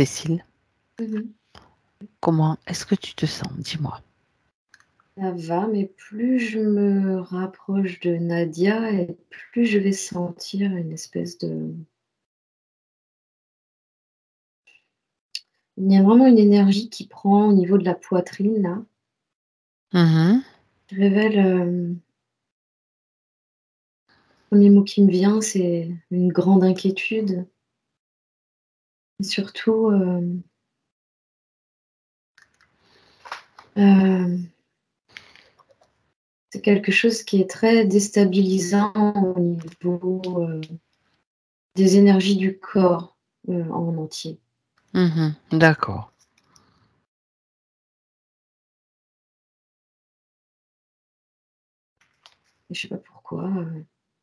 Cécile. Mhm. Comment est-ce que tu te sens? Dis-moi. Ça va, mais plus je me rapproche de Nadia et plus je vais sentir une espèce de... Il y a vraiment une énergie qui prend au niveau de la poitrine, là. Mmh. Je révèle, le premier mot qui me vient, c'est une grande inquiétude. Et surtout, c'est quelque chose qui est très déstabilisant au niveau des énergies du corps en entier. Mmh. D'accord. Et je sais pas pourquoi.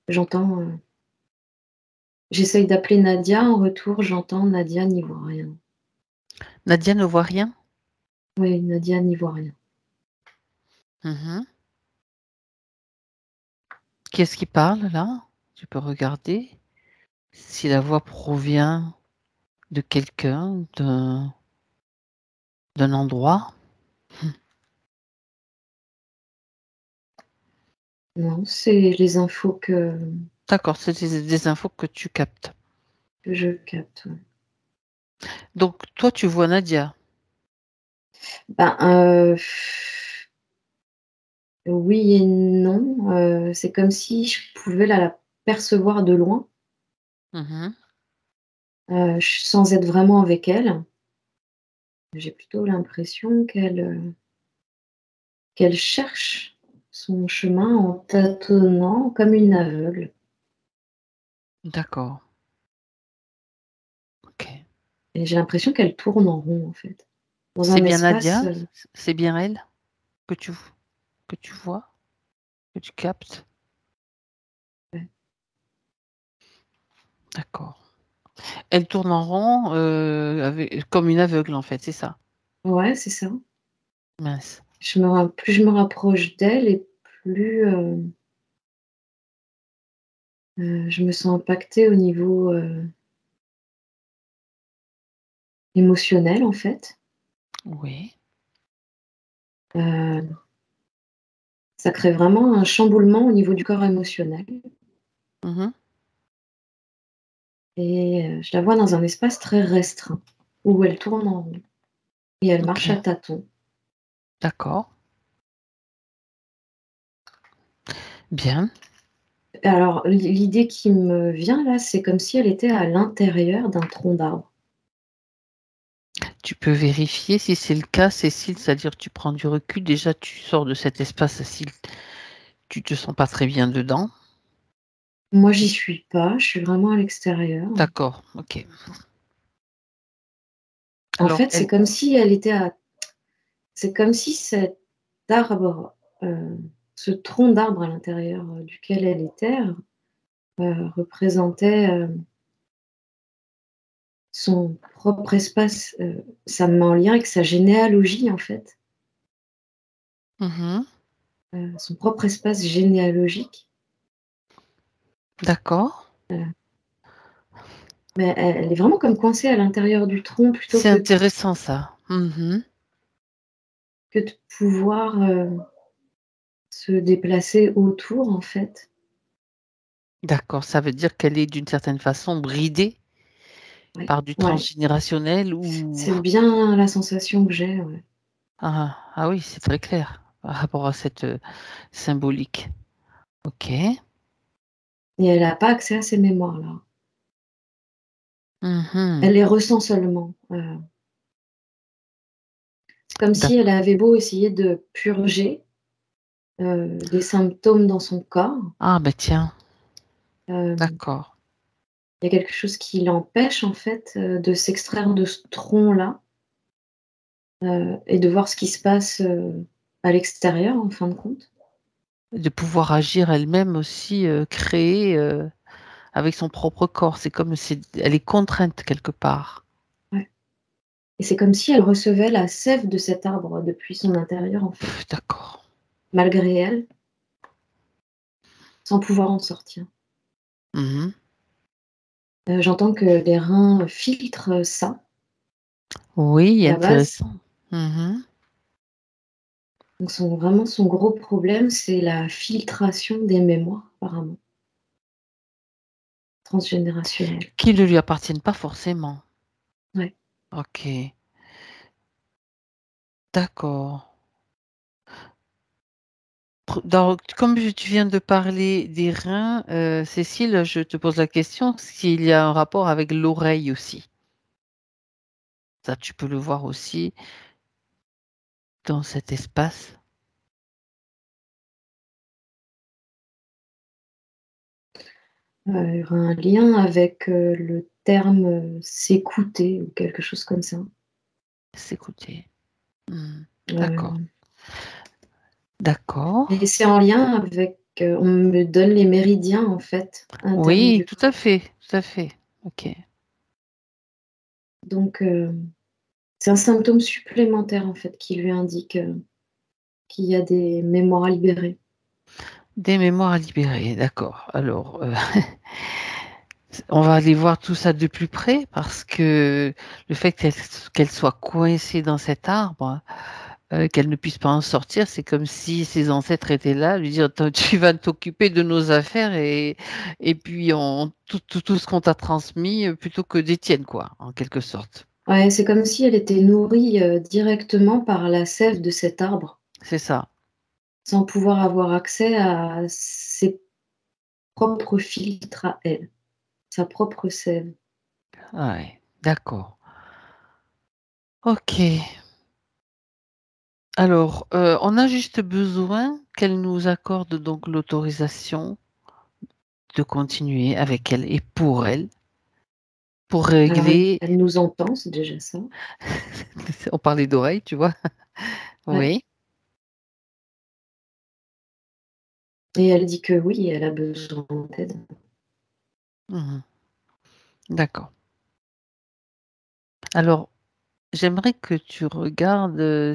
J'entends, j'essaye d'appeler Nadia, en retour, j'entends Nadia n'y voit rien. Nadia ne voit rien? Oui, Nadia n'y voit rien. Mmh. Qui est-ce qui parle là? Tu peux regarder si la voix provient de quelqu'un, d'un endroit? Non, c'est les infos D'accord, c'est des infos que tu captes. que je capte, ouais. Donc toi, tu vois Nadia? Ben, oui et non, c'est comme si je pouvais la percevoir de loin, Mmh. ch sans être vraiment avec elle. J'ai plutôt l'impression qu'elle cherche son chemin en tâtonnant comme une aveugle. D'accord. OK. Et j'ai l'impression qu'elle tourne en rond, en fait, dans C'est un bien espace, Nadia? C'est bien elle que tu vois, que tu captes? ouais. D'accord. Elle tourne en rond, comme une aveugle en fait, c'est ça? Ouais, c'est ça. Mince. Plus je me rapproche d'elle et plus, je me sens impactée au niveau, émotionnel, en fait. Oui. Heu, Ça crée vraiment un chamboulement au niveau du corps émotionnel Mmh. et je la vois dans un espace très restreint où elle tourne en rond et elle marche OK, à tâtons. d'accord. Bien. Alors l'idée qui me vient là, c'est comme si elle était à l'intérieur d'un tronc d'arbre. Tu peux vérifier si c'est le cas, Cécile, c'est-à-dire tu prends du recul. Déjà, tu sors de cet espace si tu te sens pas très bien dedans. Moi, j'y suis pas, je suis vraiment à l'extérieur. D'accord, OK. En Alors fait, elle c'est comme si cet arbre, ce tronc d'arbre à l'intérieur, duquel elle était, représentait, son propre espace, ça me met en lien avec sa généalogie, en fait, mmh, son propre espace généalogique, d'accord. mais elle est vraiment comme coincée à l'intérieur du tronc plutôt C'est intéressant ça. Mmh. que de pouvoir, se déplacer autour, en fait. D'accord, ça veut dire qu'elle est d'une certaine façon bridée Ouais, par du ouais, transgénérationnel ou c'est bien la sensation que j'ai, ouais. ah oui, c'est très clair par rapport à cette, symbolique. OK. Et elle a pas accès à ces mémoires-là. Mmh. Elle les ressent seulement, c'est comme si elle D'accord. avait beau essayer de purger, des symptômes dans son corps, Ah ben tiens, hem, d'accord. il y a quelque chose qui l'empêche en fait, de s'extraire de ce tronc-là, et de voir ce qui se passe, à l'extérieur en fin de compte. De pouvoir agir elle-même aussi, créer, avec son propre corps. C'est comme si elle est contrainte quelque part. Ouais, et c'est comme si elle recevait la sève de cet arbre depuis son intérieur en fait, D'accord. malgré elle, sans pouvoir en sortir. Mmh. J'entends que les reins filtrent ça. Oui, à la base. intéressant. Mmh. Donc vraiment son gros problème, c'est la filtration des mémoires apparemment, transgénérationnelles. Qui ne lui appartiennent pas forcément. Ouais. OK, d'accord. Donc comme tu viens de parler des reins, Cécile, je te pose la question s'il y a un rapport avec l'oreille aussi? Ça, tu peux le voir aussi dans cet espace? Il y aura un lien avec, le terme, «s'écouter» ou quelque chose comme ça. S'écouter. Mmh. D'accord, Heu d'accord. et c'est en lien avec, on me donne les méridiens en fait, internes Oui, du tout à corps. fait, tout à fait. OK. Donc c'est un symptôme supplémentaire en fait qui lui indique, qu'il y a des mémoires à libérer. Des mémoires à libérer, d'accord. Alors, on va aller voir tout ça de plus près parce que le fait qu'elle soit coincée dans cet arbre, qu'elle ne puisse pas en sortir, c'est comme si ses ancêtres étaient là, lui dire: Tu vas t'occuper de nos affaires et puis on tout ce qu'on t'a transmis, plutôt que des tiennes quoi, en quelque sorte». Ouais, c'est comme si elle était nourrie, directement par la sève de cet arbre, C'est ça. sans pouvoir avoir accès à ses propres filtres à elle, sa propre sève. Ouais, d'accord. OK. Alors, on a juste besoin qu'elle nous accorde donc l'autorisation de continuer avec elle et pour elle, pour Alors elle régler elle nous entend, c'est déjà ça. on parlait d'oreilles, tu vois? Ouais, Oui. et elle dit que oui, elle a besoin d'aide. Mmh. D'accord. Alors, j'aimerais que tu regardes,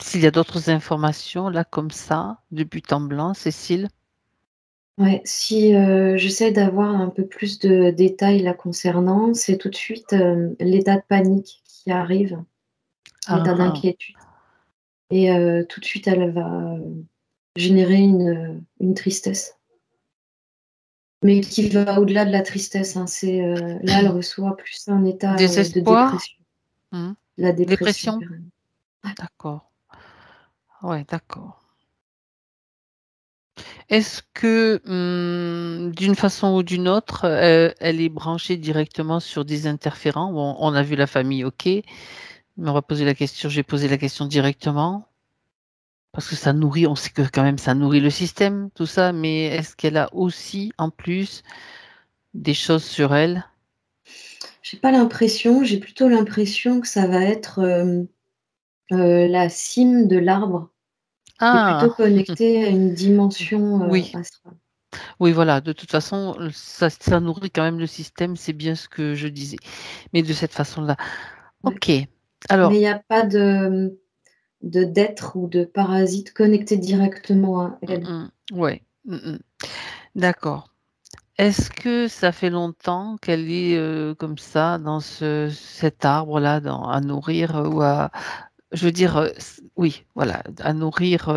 s'il y a d'autres informations là comme ça, de but en blanc, Cécile? Ouais, si, j'essaie d'avoir un peu plus de détails la concernant, c'est tout de suite, l'état de panique qui arrive, Ah l'état ah. d'inquiétude et tout de suite elle va, générer une tristesse. Mais qui va au-delà de la tristesse, hein, c'est, là elle reçoit plus un état, de Désespoir? dépression, Mmh. la dépression Dépression? carrément. D'accord. Ouais, d'accord. Est-ce que, d'une façon ou d'une autre, elle est branchée directement sur des interférents? Bon, on a vu la famille, OK, mais on va poser la question je vais poser la question directement, parce que ça nourrit on sait que quand même ça nourrit le système, tout ça, mais est-ce qu'elle a aussi, en plus, des choses sur elle? J'ai pas l'impression, j'ai plutôt l'impression que ça va être, la cime de l'arbre qui est plutôt Ah! connectée à une dimension, Oui, astrale. oui, voilà, de toute façon, ça nourrit quand même le système, c'est bien ce que je disais, mais de cette façon-là. Ouais. OK, Mais alors il y a pas d'être ou de parasite connecté directement à elle. ouais, d'accord. Est-ce que ça fait longtemps qu'elle est, comme ça dans cet arbre-là dans à nourrir, ou à je veux dire, s oui, voilà, à nourrir,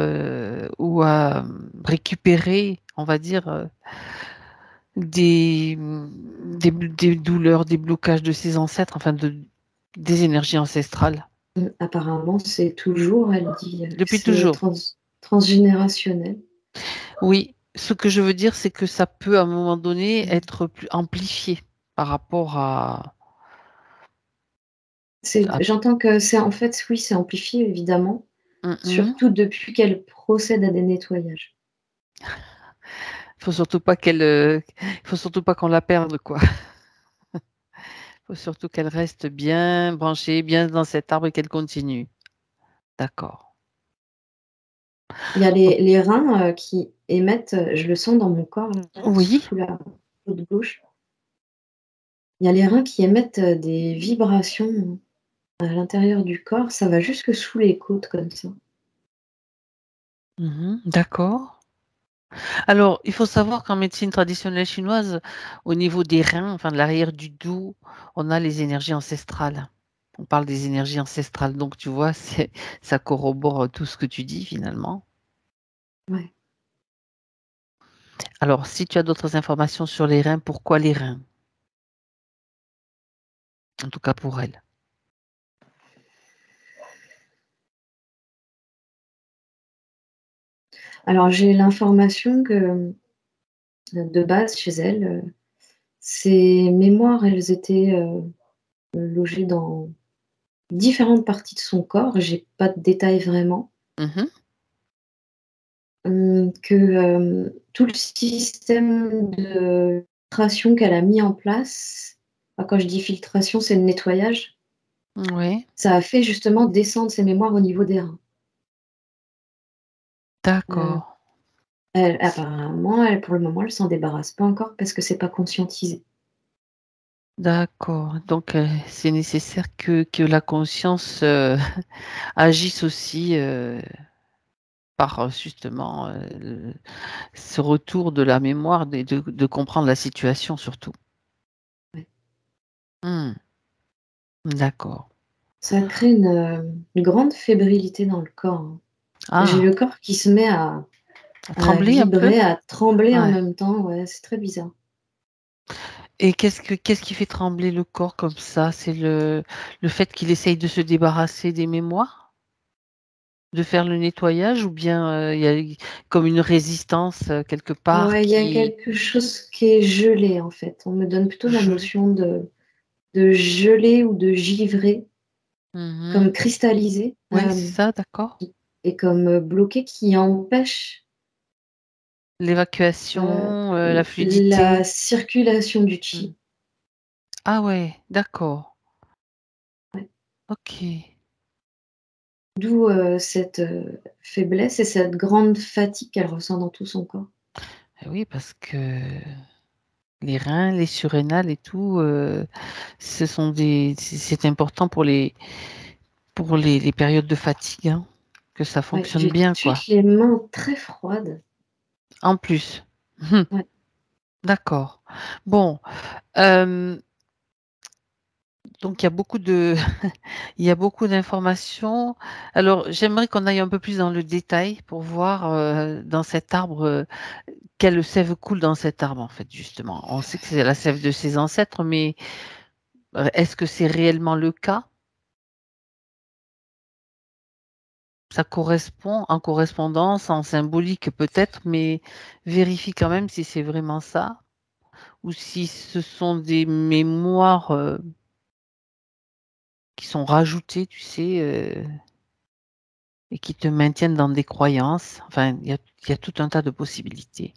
ou à, récupérer, on va dire, des douleurs, des blocages de ses ancêtres, enfin des énergies ancestrales? Apparemment, c'est toujours, elle dit, que Depuis c'est toujours? transgénérationnel. Oui, ce que je veux dire, c'est que ça peut à un moment donné Mmh. être plus amplifié par rapport à J'entends que c'est en fait, oui, c'est amplifié évidemment, mmh mh. surtout depuis qu'elle procède à des nettoyages. Faut surtout pas qu'elle, faut surtout pas qu'on la perde, quoi. Faut surtout qu'elle reste bien branchée, bien dans cet arbre et qu'elle continue. D'accord. Il y a O les reins, qui émettent, je le sens dans mon corps là, oui. sous la côte gauche. Il y a les reins qui émettent, des vibrations à l'intérieur du corps, ça va jusque sous les côtes comme ça. D'accord. Alors, il faut savoir qu'en médecine traditionnelle chinoise, au niveau des reins, enfin de l'arrière du dos, on a les énergies ancestrales. On parle des énergies ancestrales, donc tu vois, ça corrobore tout ce que tu dis finalement. Ouais. Alors, si tu as d'autres informations sur les reins, pourquoi les reins? En tout cas pour elle. Alors, j'ai l'information que de base, chez elle, ses mémoires, elles étaient logées dans différentes parties de son corps. J'ai pas de détails vraiment. Mmh. Que tout le système de filtration qu'elle a mis en place, quand je dis filtration, c'est le nettoyage, Oui, ça a fait justement descendre ses mémoires au niveau des reins. Heu, d'accord, elle apparemment, elle, pour le moment, elle s'en débarrasse pas encore parce que c'est pas conscientisé. d'accord. Donc, c'est nécessaire que la conscience, agisse aussi, par, justement, ce retour de la mémoire de comprendre la situation surtout. Ouais. Mmh, d'accord. Ça crée une grande fébrilité dans le corps, hein. J'ai Ah, le corps qui se met à à à trembler un peu? vibrer, à trembler en Ouais. même temps, ouais, c'est très bizarre. Et qu'est-ce qui fait trembler le corps comme ça? C'est le fait qu'il essaye de se débarrasser des mémoires? De faire le nettoyage ou bien, il y a comme une résistance, quelque part Ouais, il y a qui quelque chose qui est gelé, en fait. On me donne plutôt la gelée? notion de gelé ou de givré, Mmh. comme cristallisé, Oui, c'est ça, d'accord. et comme, bloqué qui empêche, L'évacuation, la la fluidité. circulation du Mmh. chi. Ah ouais, d'accord. Ouais. OK. D'où, cette, faiblesse et cette grande fatigue qu'elle ressent dans tout son corps. Et oui, parce que les reins, les surrénales et tout, ce sont c'est important pour les périodes de fatigue, hein, que ça Ouais, fonctionne j'ai tout bien, de suite quoi. les mains très froides. En plus. Ouais. D'accord. Bon, hem, donc il y a beaucoup de il y a beaucoup d'informations. Alors, j'aimerais qu'on aille un peu plus dans le détail pour voir, dans cet arbre, quelle sève coule dans cet arbre, en fait, justement. On sait que c'est la sève de ses ancêtres, mais, est-ce que c'est réellement le cas? Ça correspond en correspondance, en symbolique peut-être, mais vérifie quand même si c'est vraiment ça ou si ce sont des mémoires, qui sont rajoutées, tu sais, et qui te maintiennent dans des croyances. Enfin, il y a tout un tas de possibilités.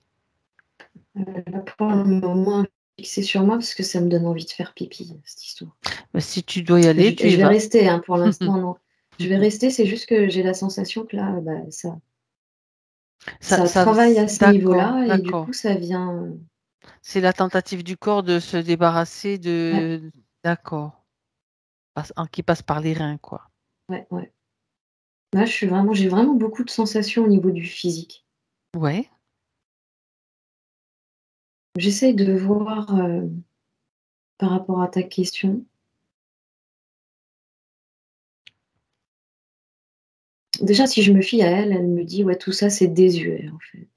Là, pour le moment, fixée sur moi parce que ça me donne envie de faire pipi, cette histoire. Si tu dois y aller, tu Je y vais vas. rester, hein, pour l'instant, non. Je vais rester, c'est juste que j'ai la sensation que là, bah, Ça ça ça travaille à ce d'accord, niveau-là et du coup, d'accord. ça vient, C'est la tentative du corps de se débarrasser ouais, d'accord, qui passe par les reins, quoi. ouais, ouais. Là, j'ai vraiment beaucoup de sensations au niveau du physique. Ouais, J'essaye de voir, par rapport à ta question. Déjà, si je me fie à elle, elle me dit: «Ouais, tout ça, c'est désuet, en fait».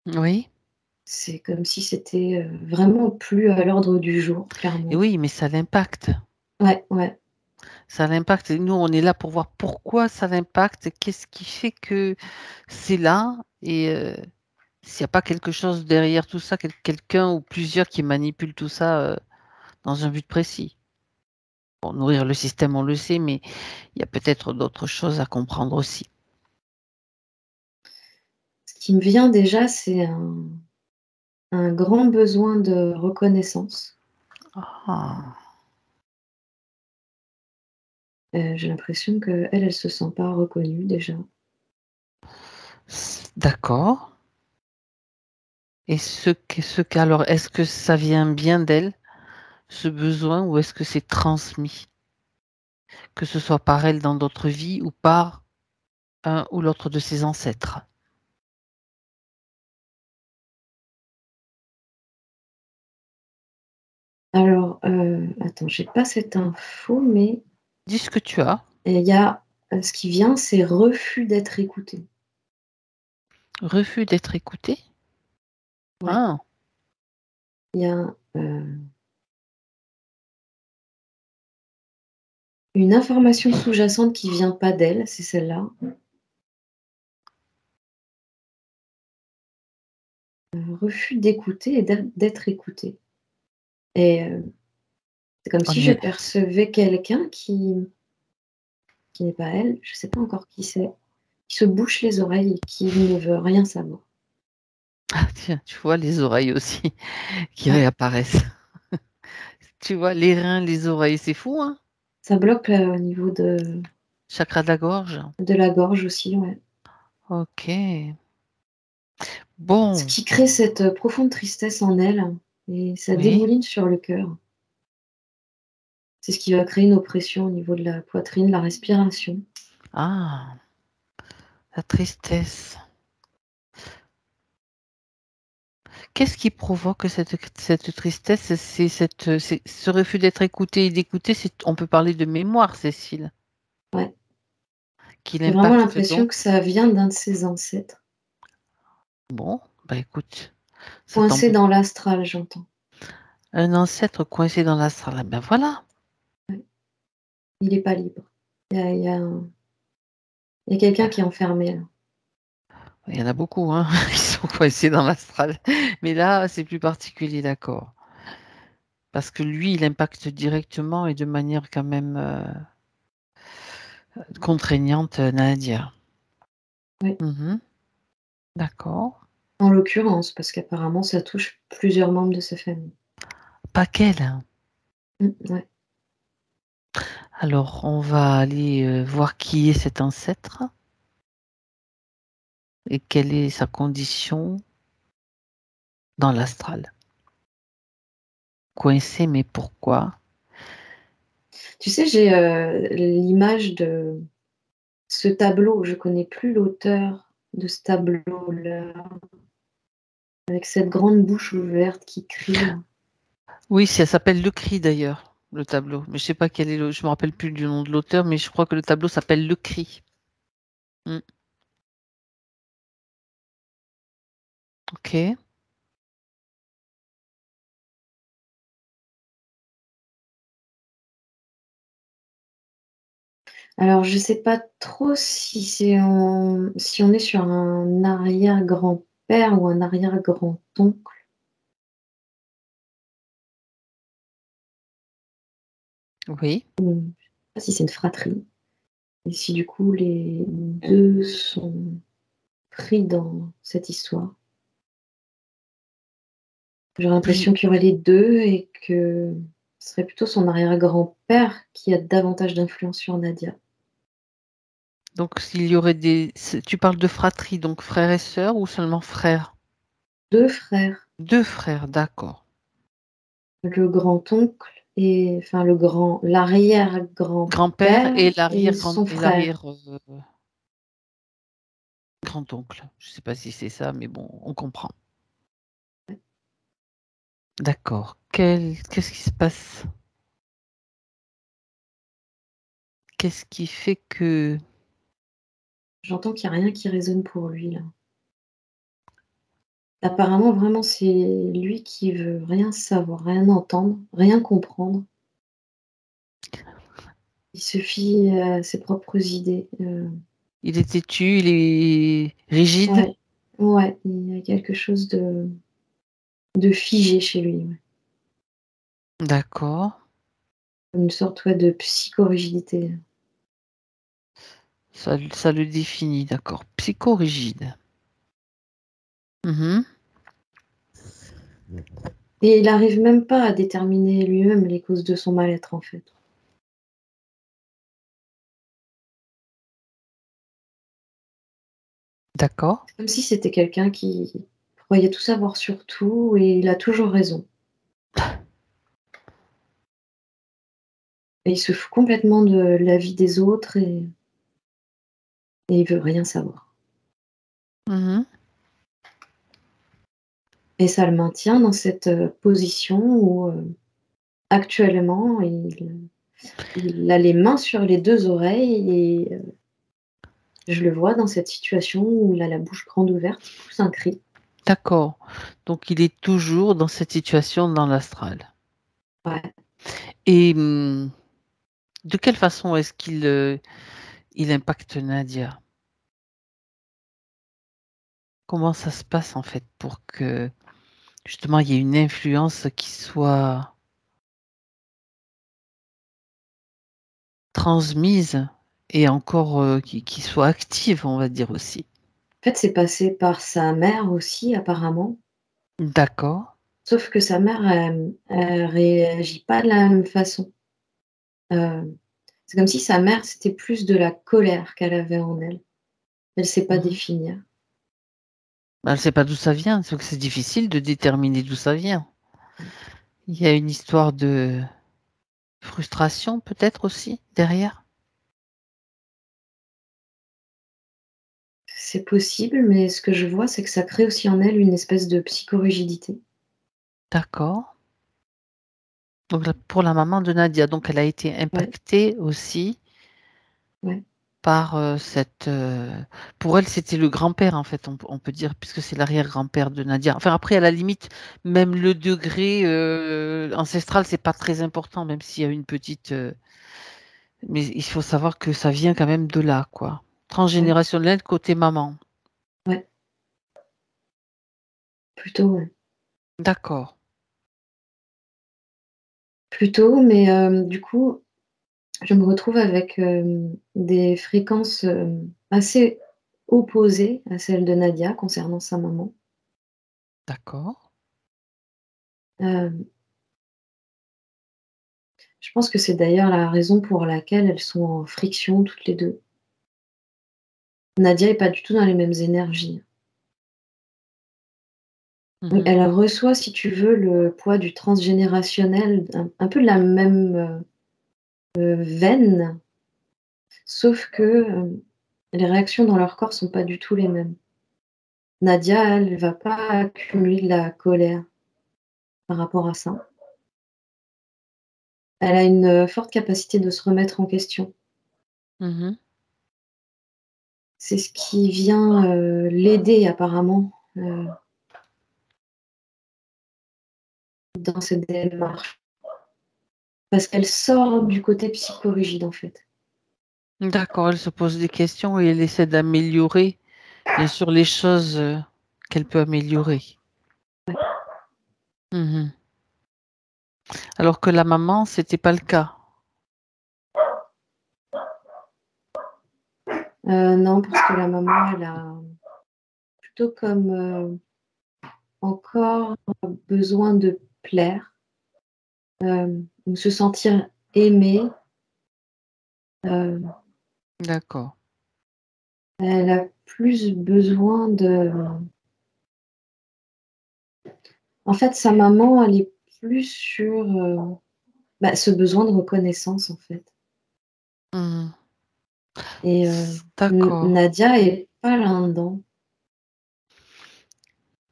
oui C'est comme si c'était, vraiment plus à l'ordre du jour, et clairement. oui, mais ça l'impacte. Ouais, ouais. Ça l'impacte et nous, on est là pour voir pourquoi ça l'impacte, qu'est-ce qui fait que c'est là et s'il y a pas quelque chose derrière tout ça, quelqu'un ou plusieurs qui manipulent tout ça, dans un but précis. Pour nourrir le système, on le sait, mais il y a peut-être d'autres choses à comprendre aussi. Ce qui me vient déjà, c'est un grand besoin de reconnaissance. Ah! J'ai l'impression qu'elle, elle se sent pas reconnue déjà. D'accord et alors, est-ce que ça vient bien d'elle, ce besoin, ou est-ce que c'est transmis? Que ce soit par elle dans d'autres vies ou par un ou l'autre de ses ancêtres? Alors, Alors, attends, j'ai pas cette info, mais Dis ce que tu as. il y a ce qui vient, c'est refus d'être écouté. Refus d'être écouté? Ouais, Ah, il y a une information sous-jacente qui vient pas d'elle, c'est celle-là. Refus d'écouter et d'être écouté. Et c'est comme on si je est percevais quelqu'un qui n'est pas elle, je sais pas encore qui c'est, qui se bouche les oreilles et qui ne veut rien savoir. ah tiens, tu vois les oreilles aussi qui Ouais, réapparaissent. Tu vois les reins, les oreilles, c'est fou, hein? ça bloque, au niveau Chakra de la gorge. de la gorge aussi, ouais. OK. Ce Bon, qui crée cette, profonde tristesse en elle et ça oui. dégouline sur le cœur. C'est ce qui va créer une oppression au niveau de la poitrine, la respiration. Ah, la tristesse. Qu'est-ce qui provoque cette tristesse? C'est ce refus d'être écouté et d'écouter, on peut parler de mémoire, Cécile, Ouais, qui j'ai vraiment l'impacte l'impression donc. que ça vient d'un de ses ancêtres, Bon, bah écoute, ça coincé tombe. dans l'astral, j'entends. Un ancêtre coincé dans l'astral. Ben voilà, Ouais, il est pas libre. Il y a quelqu'un qui est enfermé là. il y en a beaucoup, hein, qui sont coincés dans l'astral. Mais là, c'est plus particulier, d'accord. Parce que lui, il impacte directement et de manière quand même contraignante Nadia. Ouais, Mhm, d'accord. en l'occurrence, parce qu'apparemment ça touche plusieurs membres de sa famille. Pas qu'elle, hein. Ouais. Alors, on va aller voir qui est cet ancêtre et quelle est sa condition dans l'astral. Coincé, mais pourquoi? Tu sais, j'ai, l'image de ce tableau, je connais plus l'auteur de ce tableau-là, avec cette grande bouche ouverte qui crie là. Oui, ça s'appelle Le Cri d'ailleurs, le tableau. Mais je sais pas quel est je me rappelle plus du nom de l'auteur, mais je crois que le tableau s'appelle Le Cri. Mm, ok. Alors je sais pas trop si on est sur un arrière-grand-père ou un arrière-grand-oncle. Oui. Je sais pas si c'est une fratrie et si du coup les 2 sont pris dans cette histoire. J'ai Plus- l'impression qu'il y aurait les 2 et que ce serait plutôt son arrière-grand-père qui a davantage d'influence sur Nadia. Donc, s'il y aurait tu parles de fratrie, donc frères et sœurs ou seulement frères? 2 frères, Deux frères, d'accord. le grand-oncle et enfin Grand-père l'arrière-grand-père et et l'arrière-grand son et frère. l'arrière grand-oncle. Je sais pas si c'est ça, mais bon, on comprend. D'accord. Qu'est-ce qui se passe? Qu'est-ce qui fait que J'entends qu'il y a rien qui résonne pour lui là. Apparemment vraiment c'est lui qui veut rien savoir, rien entendre, rien comprendre. Il se fie à ses propres idées, il est têtu, il est rigide? ouais, ouais, il y a quelque chose de figé chez lui, ouais. D'accord. Une sorte, ouais, de psychorigidité. Ça le définit, d'accord. Psychorigide. Mhm. Et il arrive même pas à déterminer lui-même les causes de son mal-être, en fait. D'accord. C'est comme si c'était quelqu'un qui croyait tout savoir sur tout et il a toujours raison. Et il se fout complètement de la vie des autres et il veut rien savoir. Mhm. Et ça le maintient dans cette, position où, actuellement, il a les mains sur les 2 oreilles et je le vois dans cette situation où il a la bouche grande ouverte, il pousse un cri. D'accord. Donc il est toujours dans cette situation dans l'astral. Ouais. Et de quelle façon est-ce il impacte Nadia? Comment ça se passe en fait pour que justement il y ait une influence qui soit transmise et encore, qui soit active, on va dire aussi? En fait, c'est passé par sa mère aussi apparemment, D'accord. sauf que sa mère, elle réagit pas de la même façon. Heu, c'est comme si sa mère, c'était plus de la colère qu'elle avait en elle. Elle sait pas Mmh. définir. Bah, elle sait pas d'où ça vient, donc c'est difficile de déterminer d'où ça vient. Il y a une histoire de frustration peut-être aussi derrière? C'est possible, mais ce que je vois, c'est que ça crée aussi en elle une espèce de psychorigidité. D'accord. Donc là, pour la maman de Nadia, donc elle a été Ouais, impactée aussi ouais, par, pour elle, c'était le grand-père, en fait, on peut dire, puisque c'est l'arrière-grand-père de Nadia. Enfin, après, à la limite, même le degré, ancestral, c'est pas très important, même s'il y a une petite, mais il faut savoir que ça vient quand même de là, quoi. ouais, Transgénérationnel côté maman. ouais, plutôt, ouais. D'accord. Plutôt, mais du coup, je me retrouve avec, des fréquences, assez opposées à celles de Nadia concernant sa maman. D'accord. Hem, je pense que c'est d'ailleurs la raison pour laquelle elles sont en friction toutes les 2. Nadia est pas du tout dans les mêmes énergies. Oui, Mmh. elle reçoit, si tu veux, le poids du transgénérationnel, un peu de la même, veine, sauf que, les réactions dans leur corps sont pas du tout les mêmes. Nadia, elle va pas accumuler de la colère par rapport à ça. Elle a une, forte capacité de se remettre en question. Mmh. C'est ce qui vient, l'aider apparemment, dans cette démarche. Parce qu'elle sort du côté psychorigide, en fait. D'accord, elle se pose des questions et elle essaie d'améliorer, bien sûr, les choses, qu'elle peut améliorer. Mmh. Alors que la maman, c'était pas le cas. Non, parce que la maman, elle a plutôt comme, encore besoin de plaire, ou se sentir aimée. Heu, D'accord, elle a plus besoin de en fait, sa maman, elle est plus sur, bah, ce besoin de reconnaissance, en fait. mmh. Et D'accord, Nadia est pas là-dedans.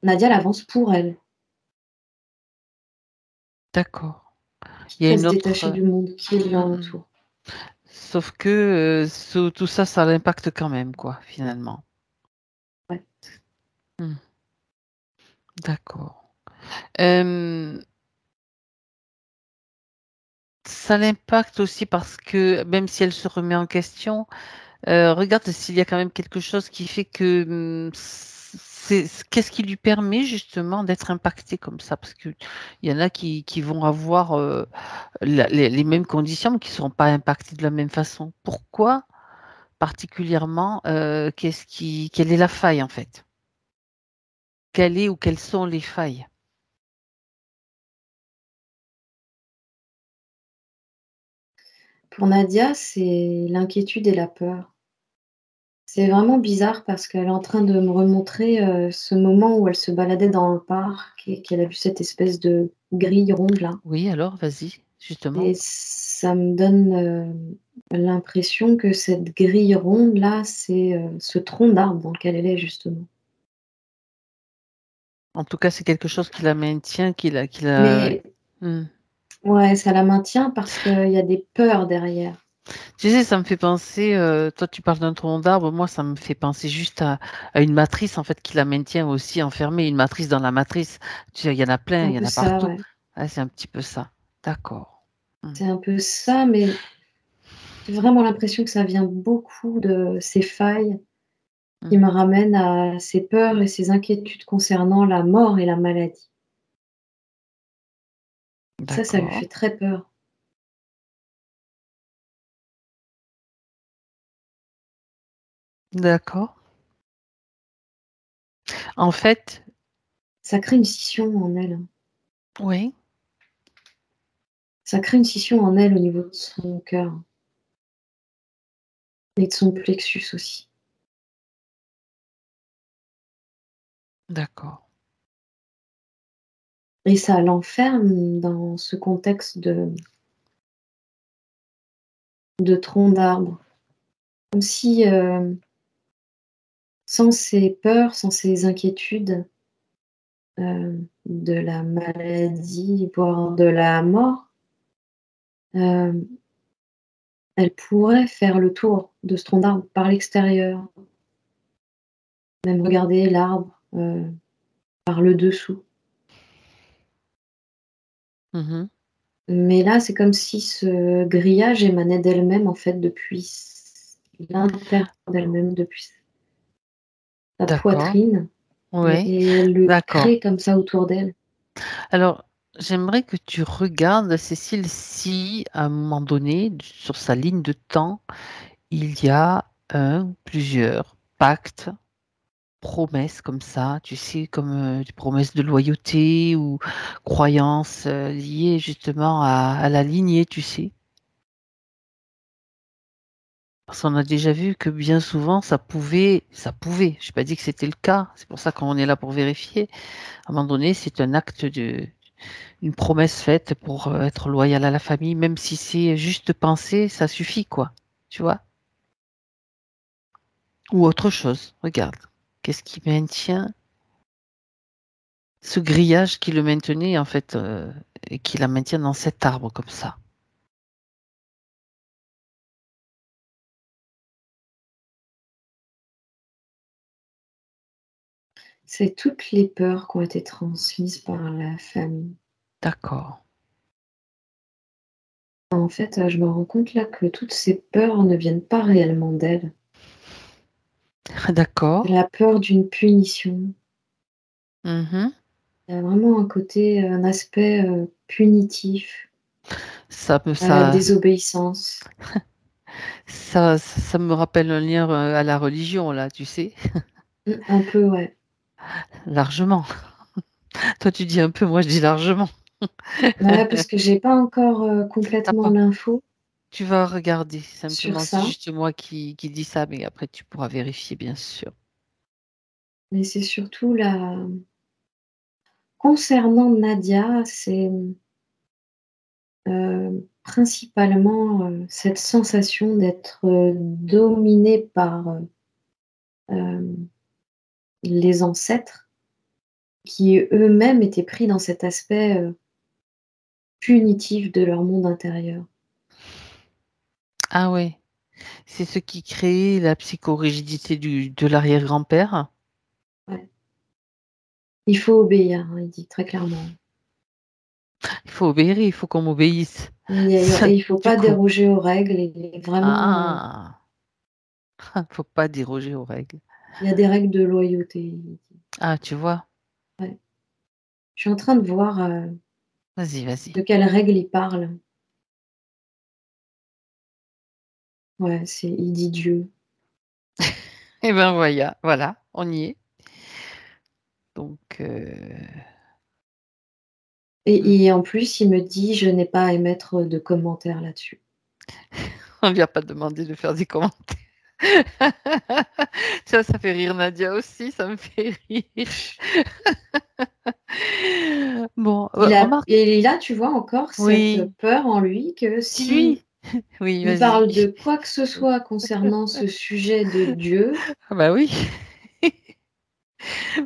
Nadia, elle avance pour elle, d'accord. Il y a quitte à une se autre, détacher du monde qui mmh, l'entoure. sauf que, tout ça, ça l'impacte quand même, quoi, finalement. Ouais. Mmh, d'accord. Hem, Ça l'impacte aussi parce que même si elle se remet en question, regarde s'il y a quand même quelque chose qui fait que, qu'est-ce qui lui permet justement d'être impacté comme ça? Parce qu'il y en a qui vont avoir, la les mêmes conditions, mais qui ne seront pas impactés de la même façon. Pourquoi particulièrement, quelle est la faille en fait? Quelle est ou quelles sont les failles? Pour Nadia, c'est l'inquiétude et la peur. C'est vraiment bizarre parce qu'elle est en train de me remontrer, ce moment où elle se baladait dans le parc et qu'elle a vu cette espèce de grille ronde là Oui, alors vas-y, justement. et ça me donne, l'impression que cette grille ronde là, c'est, ce tronc d'arbre dans lequel elle est justement. En tout cas, c'est quelque chose qui la maintient, qui la Mais mmh. Ouais, ça la maintient parce qu'il y a des peurs derrière. Tu sais, ça me fait penser, toi tu parles d'un tronc d'arbre, moi ça me fait penser juste à une matrice en fait qui la maintient aussi enfermée, une matrice dans la matrice. Tu sais, il y en a plein, Un il y en peu a ça, partout. ouais. Ah, c'est un petit peu ça. D'accord. C'est un peu ça, mais j'ai vraiment l'impression que ça vient beaucoup de ces failles qui Mhm. me ramènent à ces peurs et ces inquiétudes concernant la mort et la maladie. Ça lui D'accord. fait très peur. D'accord. En fait, Ça crée une scission en elle. oui, Ça crée une scission en elle au niveau de son cœur et de son plexus aussi. d'accord. Et ça l'enferme dans ce contexte de tronc d'arbre. Comme si, sans ses peurs, sans ses inquiétudes, de la maladie, voire de la mort, hem, elle pourrait faire le tour de ce tronc d'arbre par l'extérieur, même regarder l'arbre, par le dessous. Mhm. Mais là, c'est comme si ce grillage émanait d'elle-même, en fait, depuis l'intérieur d'elle-même, depuis sa D'accord. poitrine Oui, et elle le d'accord. crée comme ça autour d'elle. Alors, j'aimerais que tu regardes, Cécile, si à un moment donné, sur sa ligne de temps, il y a plusieurs pactes, promesses comme ça, tu sais, comme des promesses de loyauté ou croyances liées justement à la lignée, tu sais. Parce qu'on a déjà vu que bien souvent, je n'ai pas dit que c'était le cas, c'est pour ça qu'on est là pour vérifier. À un moment donné, c'est un acte une promesse faite pour être loyal à la famille, même si c'est juste penser, ça suffit, quoi. Tu vois? Ou autre chose. Regarde. Qu'est-ce qui maintient ce grillage qui le maintenait, en fait, et qui la maintient dans cet arbre comme ça? C'est toutes les peurs qui ont été transmises par la famille. D'accord. En fait, je me rends compte là que toutes ces peurs ne viennent pas réellement d'elle. D'accord. La peur d'une punition. Mhm. Il y a vraiment un côté, un aspect, punitif à la Ça, désobéissance. ça me rappelle un lien à la religion, là, tu sais, Un peu, ouais. largement. Toi, tu dis un peu, moi, je dis largement. Ouais, parce que j'ai pas encore, T'as complètement pas. l'info Tu vas regarder. sur Simplement, c'est ça, juste moi qui dis ça, mais après, tu pourras vérifier, bien sûr. mais c'est surtout la concernant Nadia, c'est, principalement, cette sensation d'être, dominée par, les ancêtres qui eux-mêmes étaient pris dans cet aspect, punitif de leur monde intérieur. Ah ouais, c'est ce qui crée la psychorigidité de l'arrière-grand-père? Ouais. Il faut obéir, hein, il dit très clairement. Il faut obéir, il faut qu'on m'obéisse. Et il faut Du pas coup, déroger aux règles et vraiment, ah, faut pas déroger aux règles. il y a des règles de loyauté, il dit. Ah, tu vois? Ouais. Je suis en train de voir, Vas-y, de vas-y. quelles règles il parle. Ouais, c'est il dit Dieu. Eh ben voilà, voilà, on y est. Donc, mmh, Et en plus, il me dit: «Je n'ai pas à émettre de commentaires là-dessus». on lui a pas demandé de faire des commentaires. Ça fait rire Nadia aussi, ça me fait rire. Bon, remarque, Et là, tu vois encore cette oui, peur en lui que si dis-lui. Oui, il vas-y. parle de quoi que ce soit concernant ce sujet de Dieu, Ah bah oui.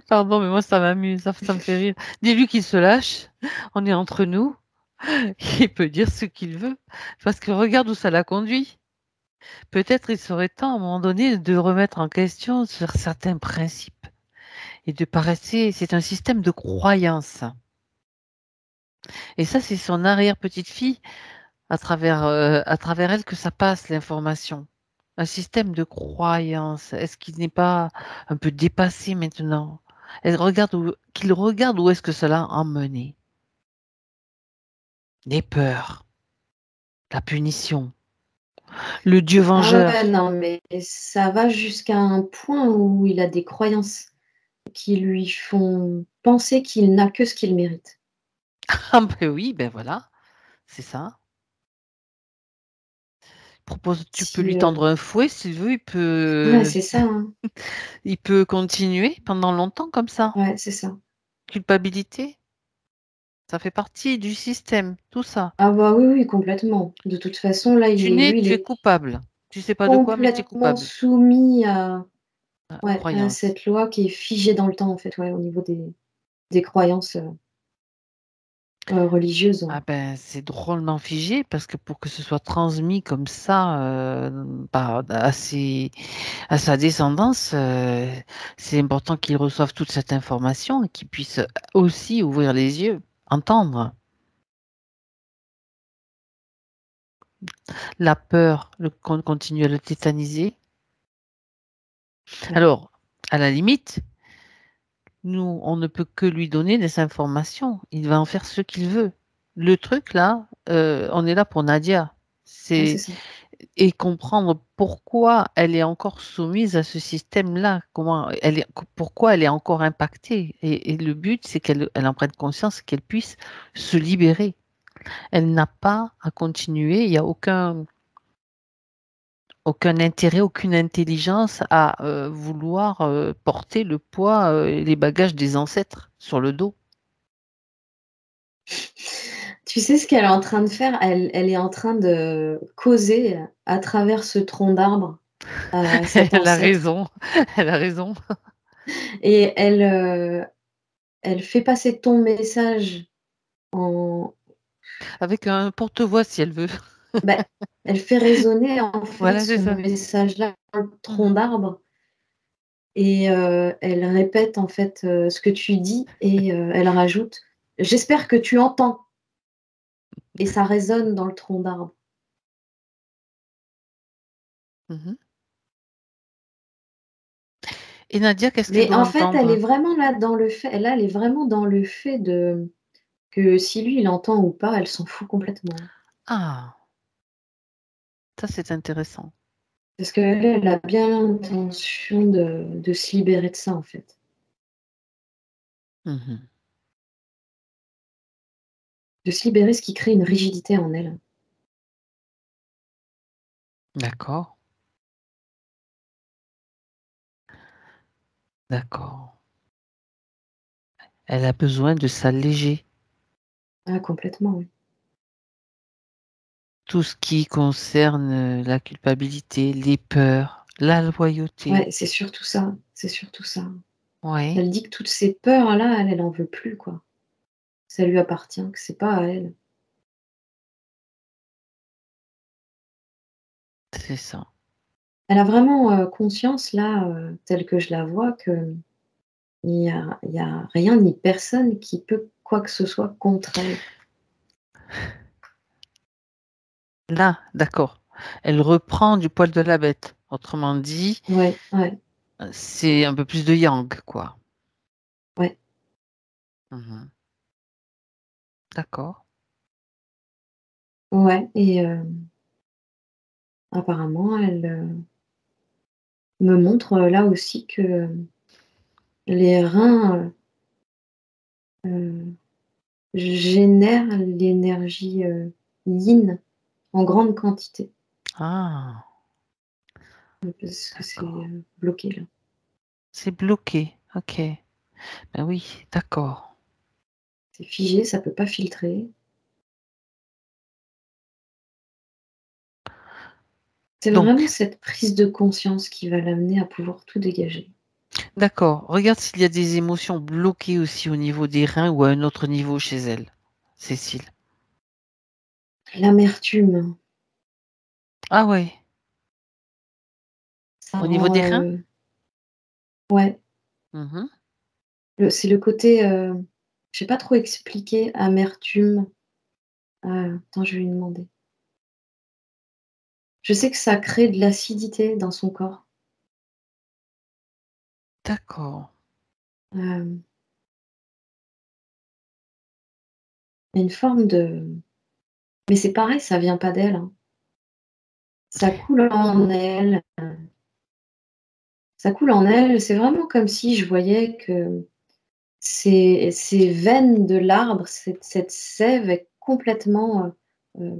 Pardon, mais moi ça m'amuse, ça me fait rire. Dis-lui qu'il se lâche, on est entre nous. Il peut dire ce qu'il veut, parce que regarde où ça l'a conduit. Peut-être il serait temps à un moment donné de remettre en question sur certains principes et de pas rester. C'est un système de croyance. Et ça, c'est son arrière-petite-fille à travers elle que ça passe l'information. Un système de croyance. Est-ce qu'il n'est pas un peu dépassé maintenant? Qu'il regarde où est-ce que cela a emmené. Les peurs, la punition, le Dieu Ah ouais, vengeur. non, mais ça va jusqu'à un point où il a des croyances qui lui font penser qu'il n'a que ce qu'il mérite. Ah ben oui, ben voilà, c'est ça. Propose, tu peux Si, lui tendre un fouet s'il veut, ouais, c'est ça, hein. il peut continuer pendant longtemps comme ça. Ouais, c'est ça. Culpabilité, ça fait partie du système, tout ça. Ah bah oui, oui, complètement. De toute façon, là, lui, il Tu es est coupable. Tu sais pas de quoi, mais tu es complètement coupable. soumis à, ouais, à Croyance. cette loi qui est figée dans le temps, en fait, ouais, au niveau des croyances religieuses. Ah ben, c'est drôlement figé parce que pour que ce soit transmis comme ça à sa descendance, c'est important qu'il reçoive toute cette information et qu'il puisse aussi ouvrir les yeux, entendre. La peur, qu'on continue à le tétaniser. Ouais. Alors, à la limite, nous, on ne peut que lui donner des informations. Il va en faire ce qu'il veut. Le truc là, on est là pour Nadia. Ouais, c'est C'est ça. et comprendre pourquoi elle est encore soumise à ce système-là, pourquoi elle est encore impactée. Et le but, c'est qu'elle en prenne conscience, qu'elle puisse se libérer. Elle n'a pas à continuer. Il n'y a aucun intérêt, aucune intelligence à vouloir porter le poids et les bagages des ancêtres sur le dos. Tu sais ce qu'elle est en train de faire? Elle est en train de causer à travers ce tronc d'arbre à cet Elle a ancêtre raison, elle a raison. et elle fait passer ton message en Avec un porte-voix si elle veut. bah, elle fait résonner en fait Voilà, c'est ce ça. message-là dans le tronc Mhm. d'arbre et elle répète en fait, ce que tu dis et elle rajoute: «J'espère que tu entends» et ça résonne dans le tronc d'arbre. Mhm. Et Nadia, qu'est-ce qu'elle Mais doit en fait, elle est entendre? vraiment là dans le fait là, elle est vraiment dans le fait de que si lui, il entend ou pas, elle s'en fout complètement. Ah, ça c'est intéressant. Parce qu'elle, elle a bien l'intention de se libérer de ça, en fait. Mhm. De se libérer, ce qui crée une rigidité en elle. D'accord, d'accord. Elle a besoin de s'alléger. Ah complètement, oui. Tout ce qui concerne la culpabilité, les peurs, la loyauté. Ouais, c'est surtout ça, c'est surtout ça. Oui, Elle dit que toutes ces peurs-là, elle en veut plus, quoi. Ça lui appartient, que c'est pas à elle. c'est ça. Elle a vraiment, conscience là, telle que je la vois, qu'il y a rien ni personne qui peut quoi que ce soit contre elle. Là, d'accord. Elle reprend du poil de la bête. Autrement dit, Ouais, ouais, c'est un peu plus de yang, quoi. ouais, Mhm. D'accord. ouais et apparemment elle, me montre, là aussi que, les reins, génèrent l'énergie, yin en grande quantité, Ah, parce que c'est, d'accord. bloqué là. C'est bloqué. Ok. Ben oui, d'accord. C'est figé, ça peut pas filtrer. C'est vraiment Donc, cette prise de conscience qui va l'amener à pouvoir tout dégager. d'accord. Regarde s'il y a des émotions bloquées aussi au niveau des reins ou à un autre niveau chez elle, Cécile. L'amertume, Ah ouais, ça au niveau rend, des reins? ouais, Mmh. c'est le côté, je sais pas trop expliquer, amertume. Attends, je vais lui demander. Je sais que ça crée de l'acidité dans son corps. D'accord. Hem, il y a une forme de mais c'est pareil, ça vient pas d'elle, hein. Ça coule en elle, ça coule en elle. C'est vraiment comme si je voyais que ces veines de l'arbre, cette sève est complètement,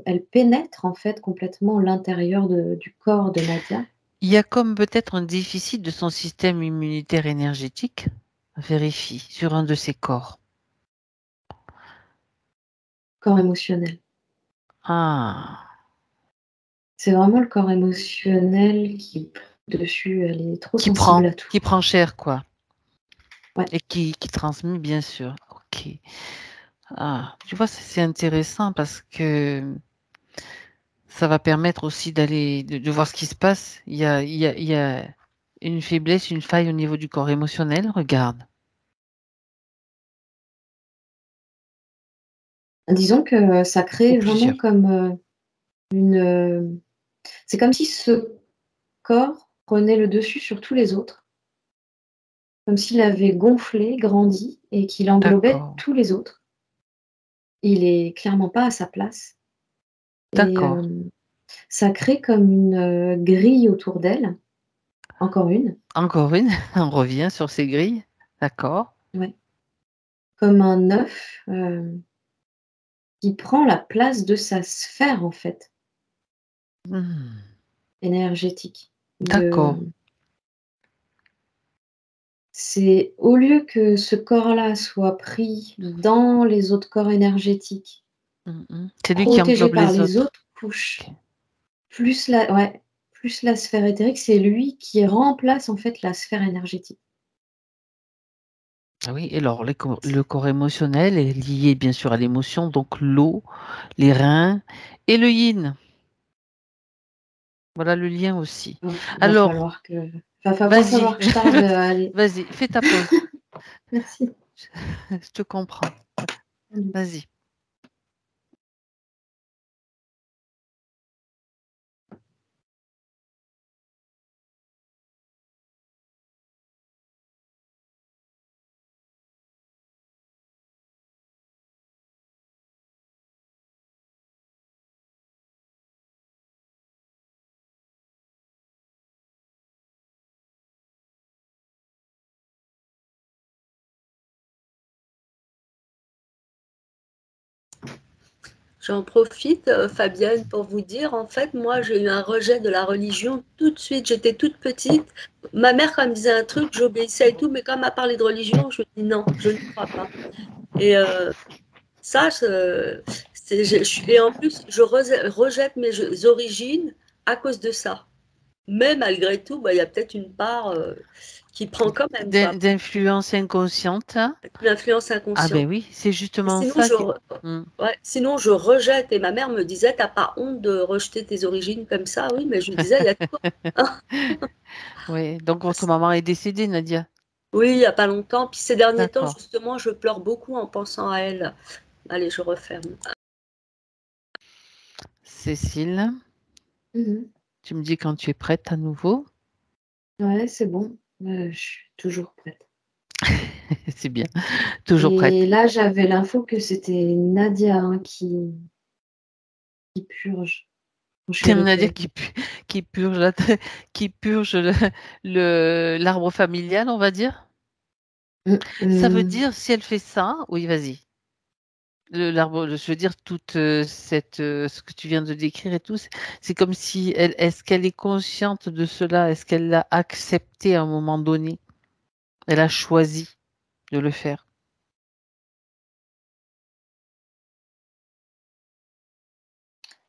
elle pénètre en fait complètement l'intérieur du corps de Nadia. Il y a comme peut-être un déficit de son système immunitaire énergétique? Vérifie sur un de ses corps. Corps émotionnel. Ah! C'est vraiment le corps émotionnel qui prend le dessus, elle est trop sensible à tout. Qui prend cher, quoi, Ouais. et qui transmet, bien sûr. OK. Ah, tu vois, c'est intéressant parce que ça va permettre aussi de voir ce qui se passe. Il y a une faiblesse, une faille au niveau du corps émotionnel, regarde. Disons que ça Ou crée vraiment plusieurs. comme, une, c'est comme si ce corps prenait le dessus sur tous les autres, comme s'il avait gonflé, grandi et qu'il englobait D'accord, tous les autres. Il est clairement pas à sa place et d'accord. ça crée comme une, grille autour d'elle, encore une, Encore une, on revient sur ces grilles. D'accord. ouais, comme un œuf, qui prend la place de sa sphère, en fait, Mmh. énergétique. D'accord. C'est au lieu que ce corps-là soit pris dans les autres corps énergétiques, Mmh mh. C'est lui qui protégé englobe par les les autres. autres couches, OK. plus la sphère éthérique, c'est lui qui remplace, en fait, la sphère énergétique. Ah oui, et alors le corps émotionnel est lié bien sûr à l'émotion, donc l'eau, les reins et le yin. Voilà le lien aussi. Va Alors, falloir que va vas-y, falloir que je tarde, allez. vas-y, fais ta pause. Merci. Je te comprends. Vas-y. J'en profite, Fabienne, pour vous dire, en fait, moi, j'ai eu un rejet de la religion tout de suite. J'étais toute petite. Ma mère, quand elle me disait un truc, j'obéissais et tout, mais quand elle m'a parlé de religion, je dis non, je n'y crois pas. Et ça, et en plus, je rejette mes origines à cause de ça. Mais malgré tout, bah, il y a peut-être une part qui prend quand même, quoi, D'influence inconsciente. une influence Ah ben inconsciente. oui, c'est Et justement sinon, ça qui mmh. ouais, sinon, je rejette. Et ma mère me disait, t'as pas honte de rejeter tes origines comme ça? Oui, mais je me disais, il y a de quoi. Oui, donc votre maman est décédée, Nadia? Oui, il y a pas longtemps. Puis ces derniers temps, D'accord. justement, je pleure beaucoup en pensant à elle. Allez, je referme. Cécile, Mmh. tu me dis quand tu es prête à nouveau? Ouais, c'est bon, je suis toujours prête. C'est bien, toujours Et prête. là, j'avais l'info que c'était Nadia, hein, qui purge quand je suis Termine avec à dire elle. qui purge la qui purge l'arbre familial, on va dire? Mmh, Ça veut mmh. dire si elle fait ça oui, vas-y. L'arbre, je veux dire toute, ce que tu viens de décrire et tout, c'est comme si elle est-ce qu'elle est consciente de cela? Est-ce qu'elle l'a accepté à un moment donné? Elle a choisi de le faire?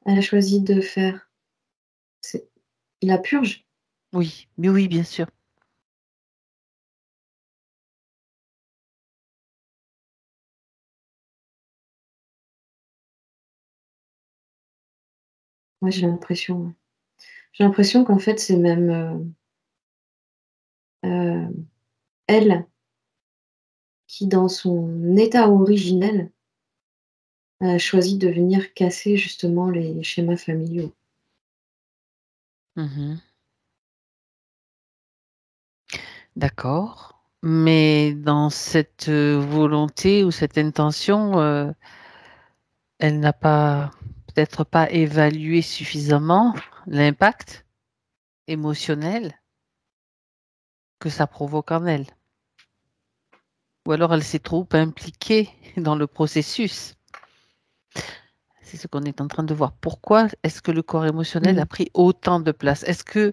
Elle a choisi de faire c'est la purge? Oui, mais oui, bien sûr. Ouais, j'ai l'impression, ouais. J'ai l'impression qu'en fait, c'est même, elle qui, dans son état originel, a choisi de venir casser justement les schémas familiaux. Mmh. D'accord. Mais dans cette, volonté ou cette intention, elle n'a pas peut-être pas évalué suffisamment l'impact émotionnel que ça provoque en elle. Ou alors elle s'est trop impliquée dans le processus. C'est ce qu'on est en train de voir. Pourquoi est-ce que le corps émotionnel a Mmh. pris autant de place? Est-ce que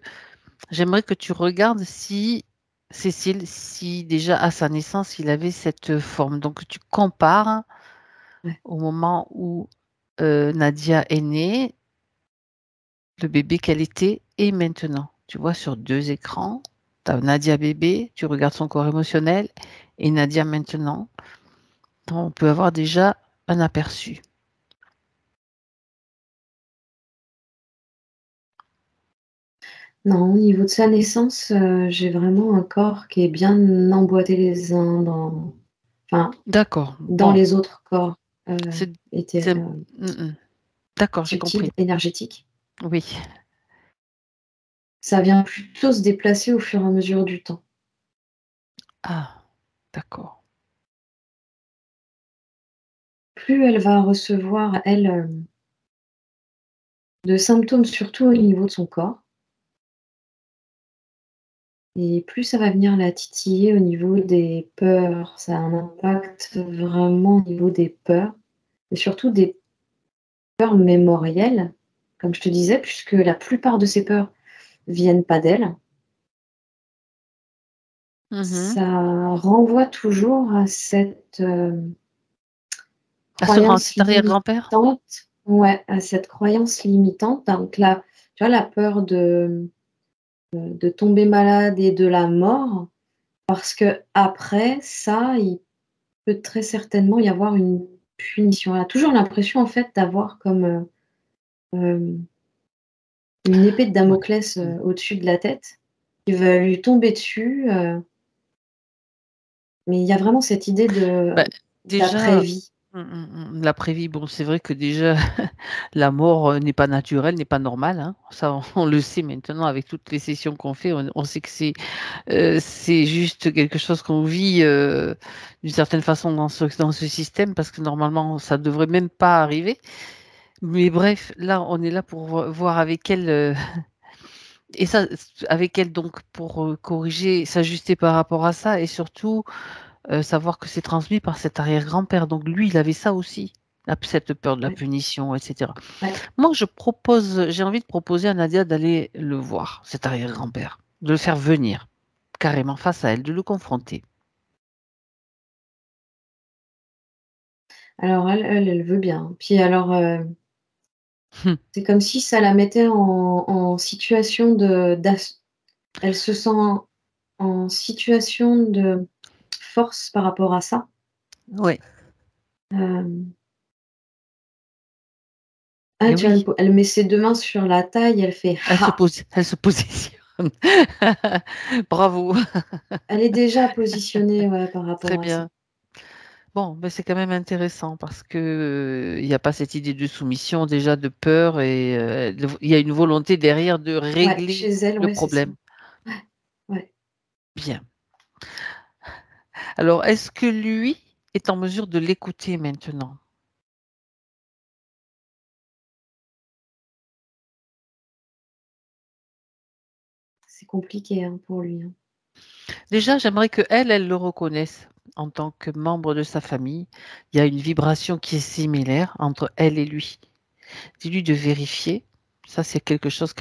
j'aimerais que tu regardes si Cécile, si déjà à sa naissance, il avait cette forme. Donc tu compares Ouais. au moment où Nadia est née, le bébé qu'elle était et maintenant. Tu vois, sur 2 écrans, tu as Nadia bébé, tu regardes son corps émotionnel et Nadia maintenant. Donc, on peut avoir déjà un aperçu. Non, au niveau de sa naissance, j'ai vraiment un corps qui est bien emboîté les uns D'accord, dans bon, les autres corps, c'est éthé c'est d'accord, j'ai subtils, compris. énergétiques. Oui. Ça vient plutôt se déplacer au fur et à mesure du temps. Ah, d'accord. Plus elle va recevoir, elle, de symptômes, surtout au niveau de son corps, et plus ça va venir la titiller au niveau des peurs. Ça a un impact vraiment au niveau des peurs et surtout des peurs mémorielles, comme je te disais, puisque la plupart de ces peurs viennent pas d'elle. Mmh. Ça renvoie toujours à cette, À ce grand croyance cet arrière-grand-père? limitante, ouais, à cette croyance limitante. Donc là, tu vois, la peur de tomber malade et de la mort, parce qu'après ça, il peut très certainement y avoir une punition. Elle a toujours l'impression, en fait, d'avoir comme, hem, une épée de Ouais. Damoclès, Mmh. au-dessus de la tête, qui va lui tomber dessus, mais il y a vraiment cette idée Bah, déjà d'après-vie. l'après-vie, bon, c'est vrai que déjà la mort, n'est pas naturelle, n'est pas normale, hein. Ça, on le sait maintenant avec toutes les sessions qu'on fait, on sait que c'est juste quelque chose qu'on vit, d'une certaine façon dans ce système parce que normalement ça devrait même pas arriver. Mais bref, là, on est là pour voir avec elle, et ça avec elle donc pour, corriger, s'ajuster par rapport à ça et surtout, savoir que c'est transmis par cet arrière-grand-père. Donc lui, il avait ça aussi, la cette peur de la Ouais, punition et cetera. ouais. Moi, j'ai envie de proposer à Nadia d'aller le voir, cet arrière-grand-père, de le faire venir carrément face à elle, de le confronter. Alors elle veut bien. Puis alors, Mmh. c'est comme si ça la mettait en situation de elle se sent en situation de force par rapport à ça. Ouais, Hem, ah, et tu vois, oui, elle met ses 2 mains sur la taille, elle fait: «Ha!» elle se positionne. Bravo, Elle est déjà positionnée, ouais, par très rapport à ça. bien. Bon, ben, c'est quand même intéressant parce que, il y a pas cette idée de soumission, déjà de peur et il y a une volonté derrière de Ouais, chez régler elle, le ouais, c'est ça. problème. Ouais. Bien. Alors, est-ce que lui est en mesure de l'écouter maintenant? C'est compliqué, hein, pour lui, hein. Déjà, j'aimerais qu'elle, elle le reconnaisse en tant que membre de sa famille. Il y a une vibration qui est similaire entre elle et lui. Dis-lui de vérifier. Ça, c'est quelque chose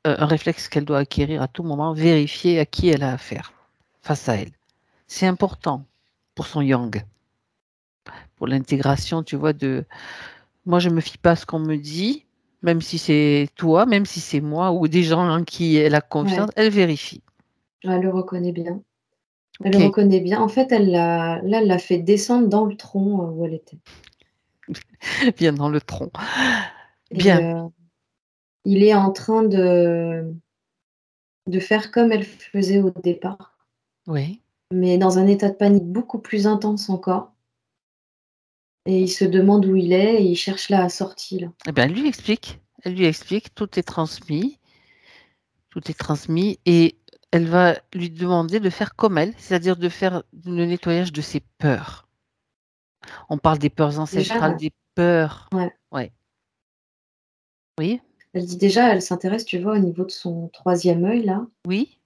un réflexe qu'elle doit acquérir à tout moment, vérifier à qui elle a affaire face à elle. C'est important pour son yang, pour l'intégration, tu vois, moi, je me fie pas à ce qu'on me dit, même si c'est toi, même si c'est moi ou des gens en qui elle a confiance, Ouais, elle vérifie. elle le reconnaît bien. Elle le OK, reconnaît bien. En fait, elle l'a fait descendre dans le tronc, où elle était bien dans le tronc. et Bien. il est en train de faire comme elle faisait au départ, Oui. mais dans un état de panique beaucoup plus intense encore. Et il se demande où il est et il cherche la sortie, là. Eh bien, elle lui explique, tout est transmis et elle va lui demander de faire comme elle, c'est-à-dire de faire le nettoyage de ses peurs. On parle des peurs ancestrales, Déjà, des peurs. ouais. Ouais. Oui, Elle dit déjà, elle s'intéresse, tu vois, au niveau de son troisième œil, là. oui.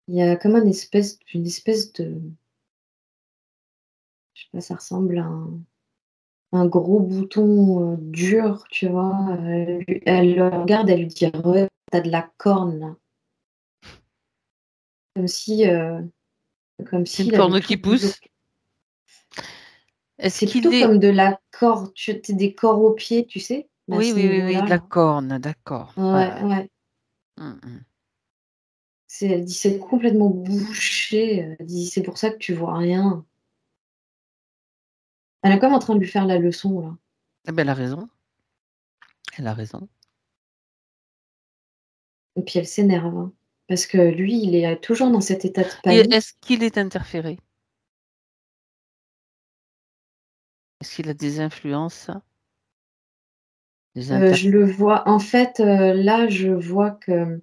Il y a comme une espèce de, je sais pas, ça ressemble à un gros bouton dur, tu vois. Elle le regarde, elle lui dit, ouais, t'as de la corne, là. Comme si, euh, comme C'est une s'il avait corne tout qui pousse. bloqué. Est-ce C'est qu'il plutôt est... comme de la corde, des corps aux pieds, tu sais, mais à Oui, ce oui, oui, oui, de niveau-là, la là. corne, d'accord. Ouais, Ouais, ouais. ouais. Mm. Elle dit c'est complètement bouché. Elle dit c'est pour ça que tu vois rien. Elle est comme en train de lui faire la leçon là. Eh ben, elle a raison. Elle a raison. Et puis elle s'énerve, hein, parce que lui, il est toujours dans cet état de Et panique. est-ce qu'il est interféré? Est-ce qu'il a des influences, des Je le vois. En fait, là, je vois que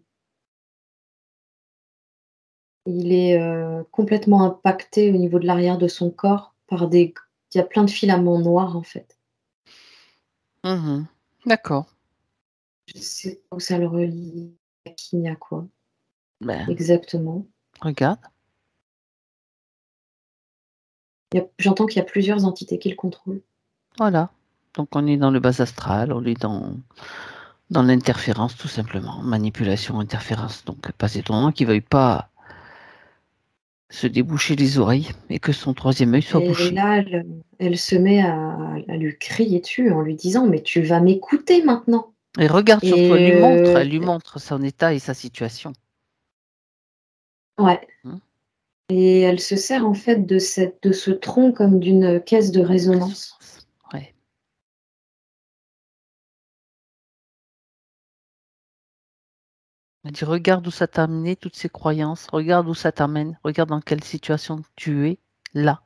il est complètement impacté au niveau de l'arrière de son corps par des. Il y a plein de filaments noirs en fait. Mhm. D'accord. Je sais pas où ça le relie, à qui ni à quoi Ben, exactement. regarde. J'entends qu'il y a plusieurs entités qui le contrôlent. Voilà. Donc on est dans le bas astral, on est dans l'interférence tout simplement. Manipulation, interférence. Donc pas étonnant qu'il ne veuille pas se déboucher les oreilles et que son troisième œil soit Et bouché. là, elle se met à lui crier dessus en lui disant: «Mais tu vas m'écouter maintenant!» Et regarde surtout, et elle lui montre son état et sa situation. ouais, Hmm. et elle se sert en fait de ce tronc comme d'une caisse de résonance. Ouais. Elle dit regarde où ça t'a amené, toutes ces croyances, regarde où ça t'amène, regarde dans quelle situation tu es là.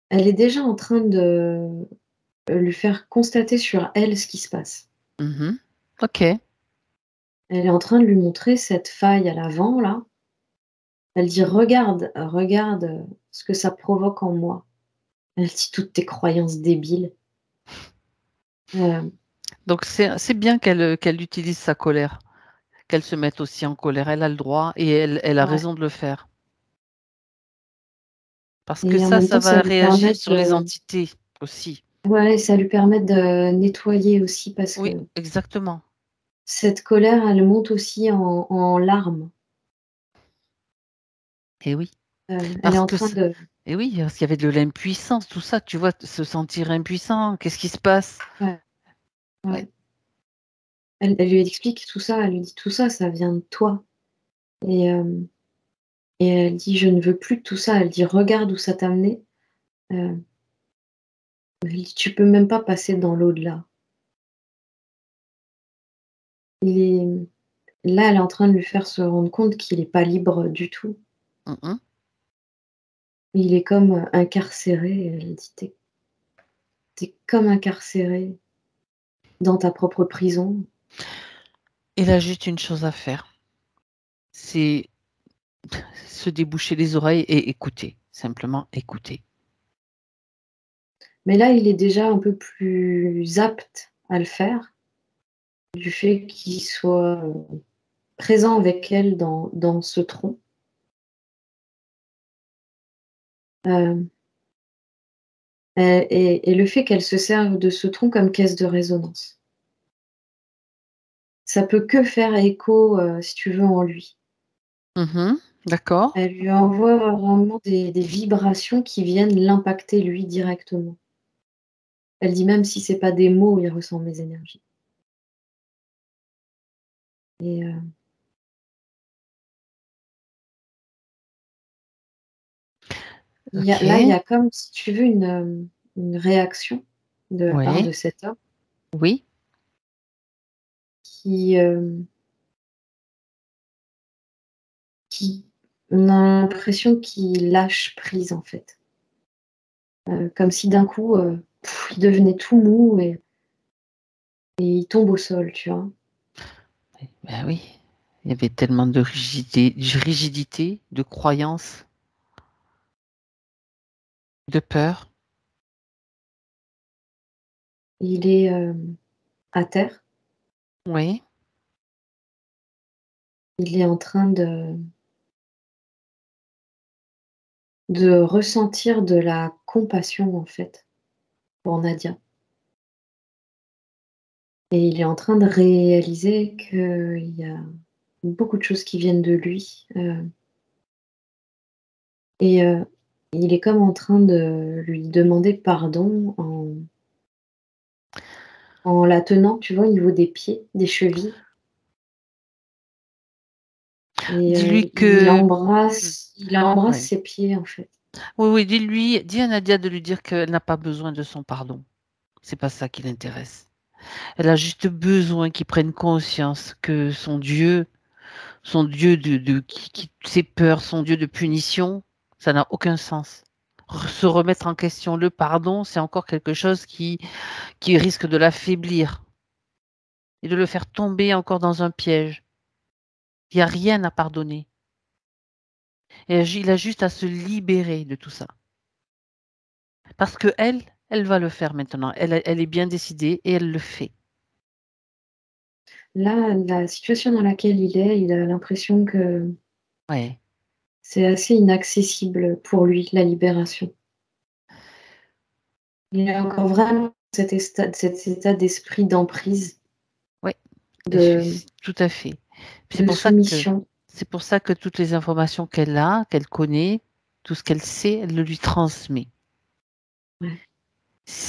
Elle est déjà en train de, lui faire constater sur elle ce qui se passe. Mhm. Ok. Elle est en train de lui montrer cette faille à l'avant là. Elle dit: «Regarde, regarde, ce que ça provoque en moi». Elle dit: «Toutes tes croyances débiles». Heu Donc c'est bien qu'elle utilise sa colère, qu'elle se mette aussi en colère. Elle a le droit et elle a ouais, raison de le faire. Parce que et en même ça temps, ça va lui permet réagir sur les de. entités aussi. Ouais, ça lui permet de nettoyer aussi parce Oui, que exactement. cette colère, elle monte aussi en larmes. Et oui. Elle est Parce en que train de. et oui, parce qu'il y avait de l'impuissance, tout ça, tu vois, se sentir impuissant, qu'est-ce qui se passe? Ouais, Ouais. ouais. Elle lui explique tout ça, elle lui dit: «Tout ça, ça vient de toi», et elle dit: «Je ne veux plus de tout ça». Elle dit: «Regarde où ça t'a amené». Heu, elle dit: «Tu peux même pas passer dans l'au-delà». Il est là, elle est en train de lui faire se rendre compte qu'il est pas libre du tout. Mmh. Il est comme, incarcéré. Elle dit: «Tu es comme incarcéré dans ta propre prison». Il a juste une chose à faire, c'est se déboucher les oreilles et écouter, simplement écouter. Mais là, il est déjà un peu plus apte à le faire, du fait qu'il soit, présent avec elle dans ce tronc. Hem, et le fait qu'elle se serve de ce tronc comme caisse de résonance. Ça peut que faire écho, si tu veux, en lui. Mmh. D'accord. Elle lui envoie vraiment des vibrations qui viennent l'impacter lui directement. Elle dit: «Même si c'est pas des mots, il ressent mes énergies», et il y OK. a comme, si tu veux, une réaction de la part de Ouais. cet homme. Oui. on a l'impression qu'il lâche prise en fait. Comme si d'un coup, il devenait tout mou et il tombe au sol, tu vois? Ben oui, il y avait tellement de rigidité, de croyances, de peur. Il est, à terre, Oui, il est en train de ressentir de la compassion en fait, pour Nadia et il est en train de réaliser qu'il y a beaucoup de choses qui viennent de lui, et il est comme en train de lui demander pardon en la tenant, tu vois, au niveau des pieds, des chevilles et dis-lui il que embrasse ouais. ses pieds, en fait. Oui, oui, dis à Nadia de lui dire qu'elle n'a pas besoin de son pardon. C'est pas ça qui l'intéresse. Elle a juste besoin qu'il prenne conscience que son Dieu qui ses peurs, son Dieu de punition, ça n'a aucun sens. Se remettre en question le pardon, c'est encore quelque chose qui risque de l'affaiblir et de le faire tomber encore dans un piège. Il n'y a rien à pardonner. Et il a juste à se libérer de tout ça. Parce que elle va le faire maintenant. Elle est bien décidée et elle le fait. Là, la situation dans laquelle il a l'impression que Ouais. c'est assez inaccessible pour lui, la libération. Il a encore vraiment cet état d'esprit d'emprise, Ouais, de tout à fait. de soumission. C'est pour ça que toutes les informations qu'elle a, qu'elle connaît, tout ce qu'elle sait, elle le lui transmet. Ouais.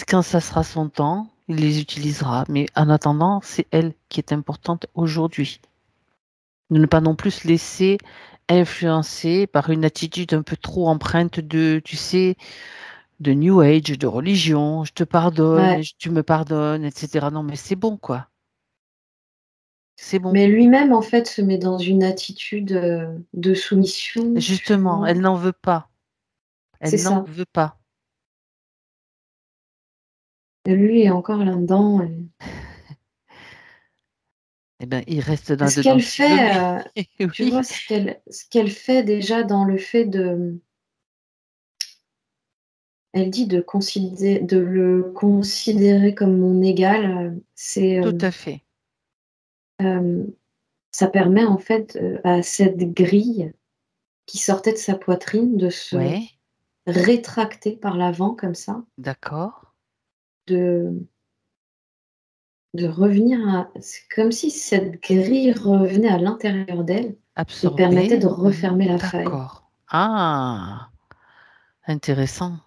Quand ça sera son temps, il les utilisera. Mais en attendant, c'est elle qui est importante aujourd'hui. De ne pas non plus se laisser influencer par une attitude un peu trop empreinte de, tu sais, de New Age, de religion, je te pardonne, Ouais. et tu me pardonnes, etc. Non, mais c'est bon, quoi. C'est bon. Mais lui-même, en fait, se met dans une attitude, de soumission, tu Justement, vois? elle n'en veut pas. C'est Elle n'en ça. veut pas. Et lui est encore là-dedans et Eh bien, il reste ce là-dedans qu'elle s'il veut, mais fait, tu vois, oui, ce qu'elle fait déjà dans le fait de elle dit de le considérer comme mon égal, tout à fait. hem, ça permet en fait, à cette grille qui sortait de sa poitrine de se Ouais, rétracter par l'avant comme ça, d'accord. de revenir à c'est comme si cette grille revenait à l'intérieur d'elle et permettait Absorbé. de refermer la faille. D'accord. Ah, intéressant.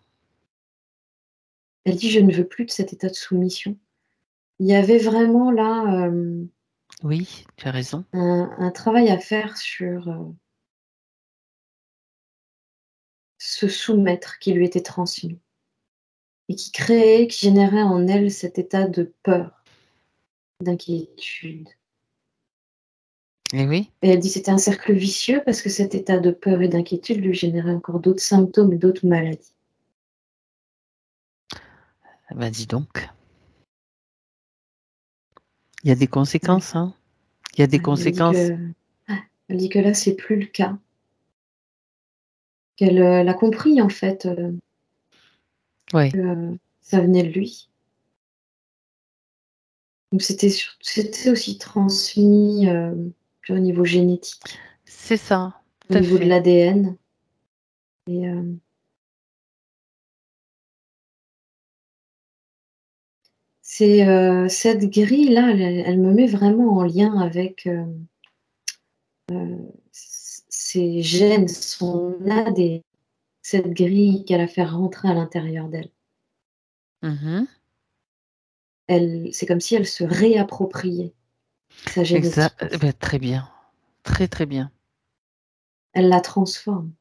Elle dit: «Je ne veux plus de cet état de soumission». Il y avait vraiment là, Oui, tu as raison. un travail à faire sur, se soumettre qui lui était transmis et qui générait en elle cet état de peur, d'inquiétude Eh oui, et elle dit: «C'était un cercle vicieux parce que cet état de peur et d'inquiétude lui générait encore d'autres symptômes et d'autres maladies». eh ben dis donc. Il y a des Ouais, conséquences, hein. Il y a des ouais, conséquences. elle dit que là, c'est plus le cas, qu'elle, l'a compris en fait, Oui, que, ça venait de lui. Donc c'était aussi transmis, tu vois, au niveau génétique, c'est ça, au tout à niveau de fait. l'ADN et c'est, cette grille-là, elle me met vraiment en lien avec, ses gènes, son ADN, cette grille qu'elle a fait rentrer à l'intérieur d'elle. Mmh. C'est comme si elle se réappropriait sa génétique, en Eh fait. ben, très bien. Très, très bien. Elle la transforme.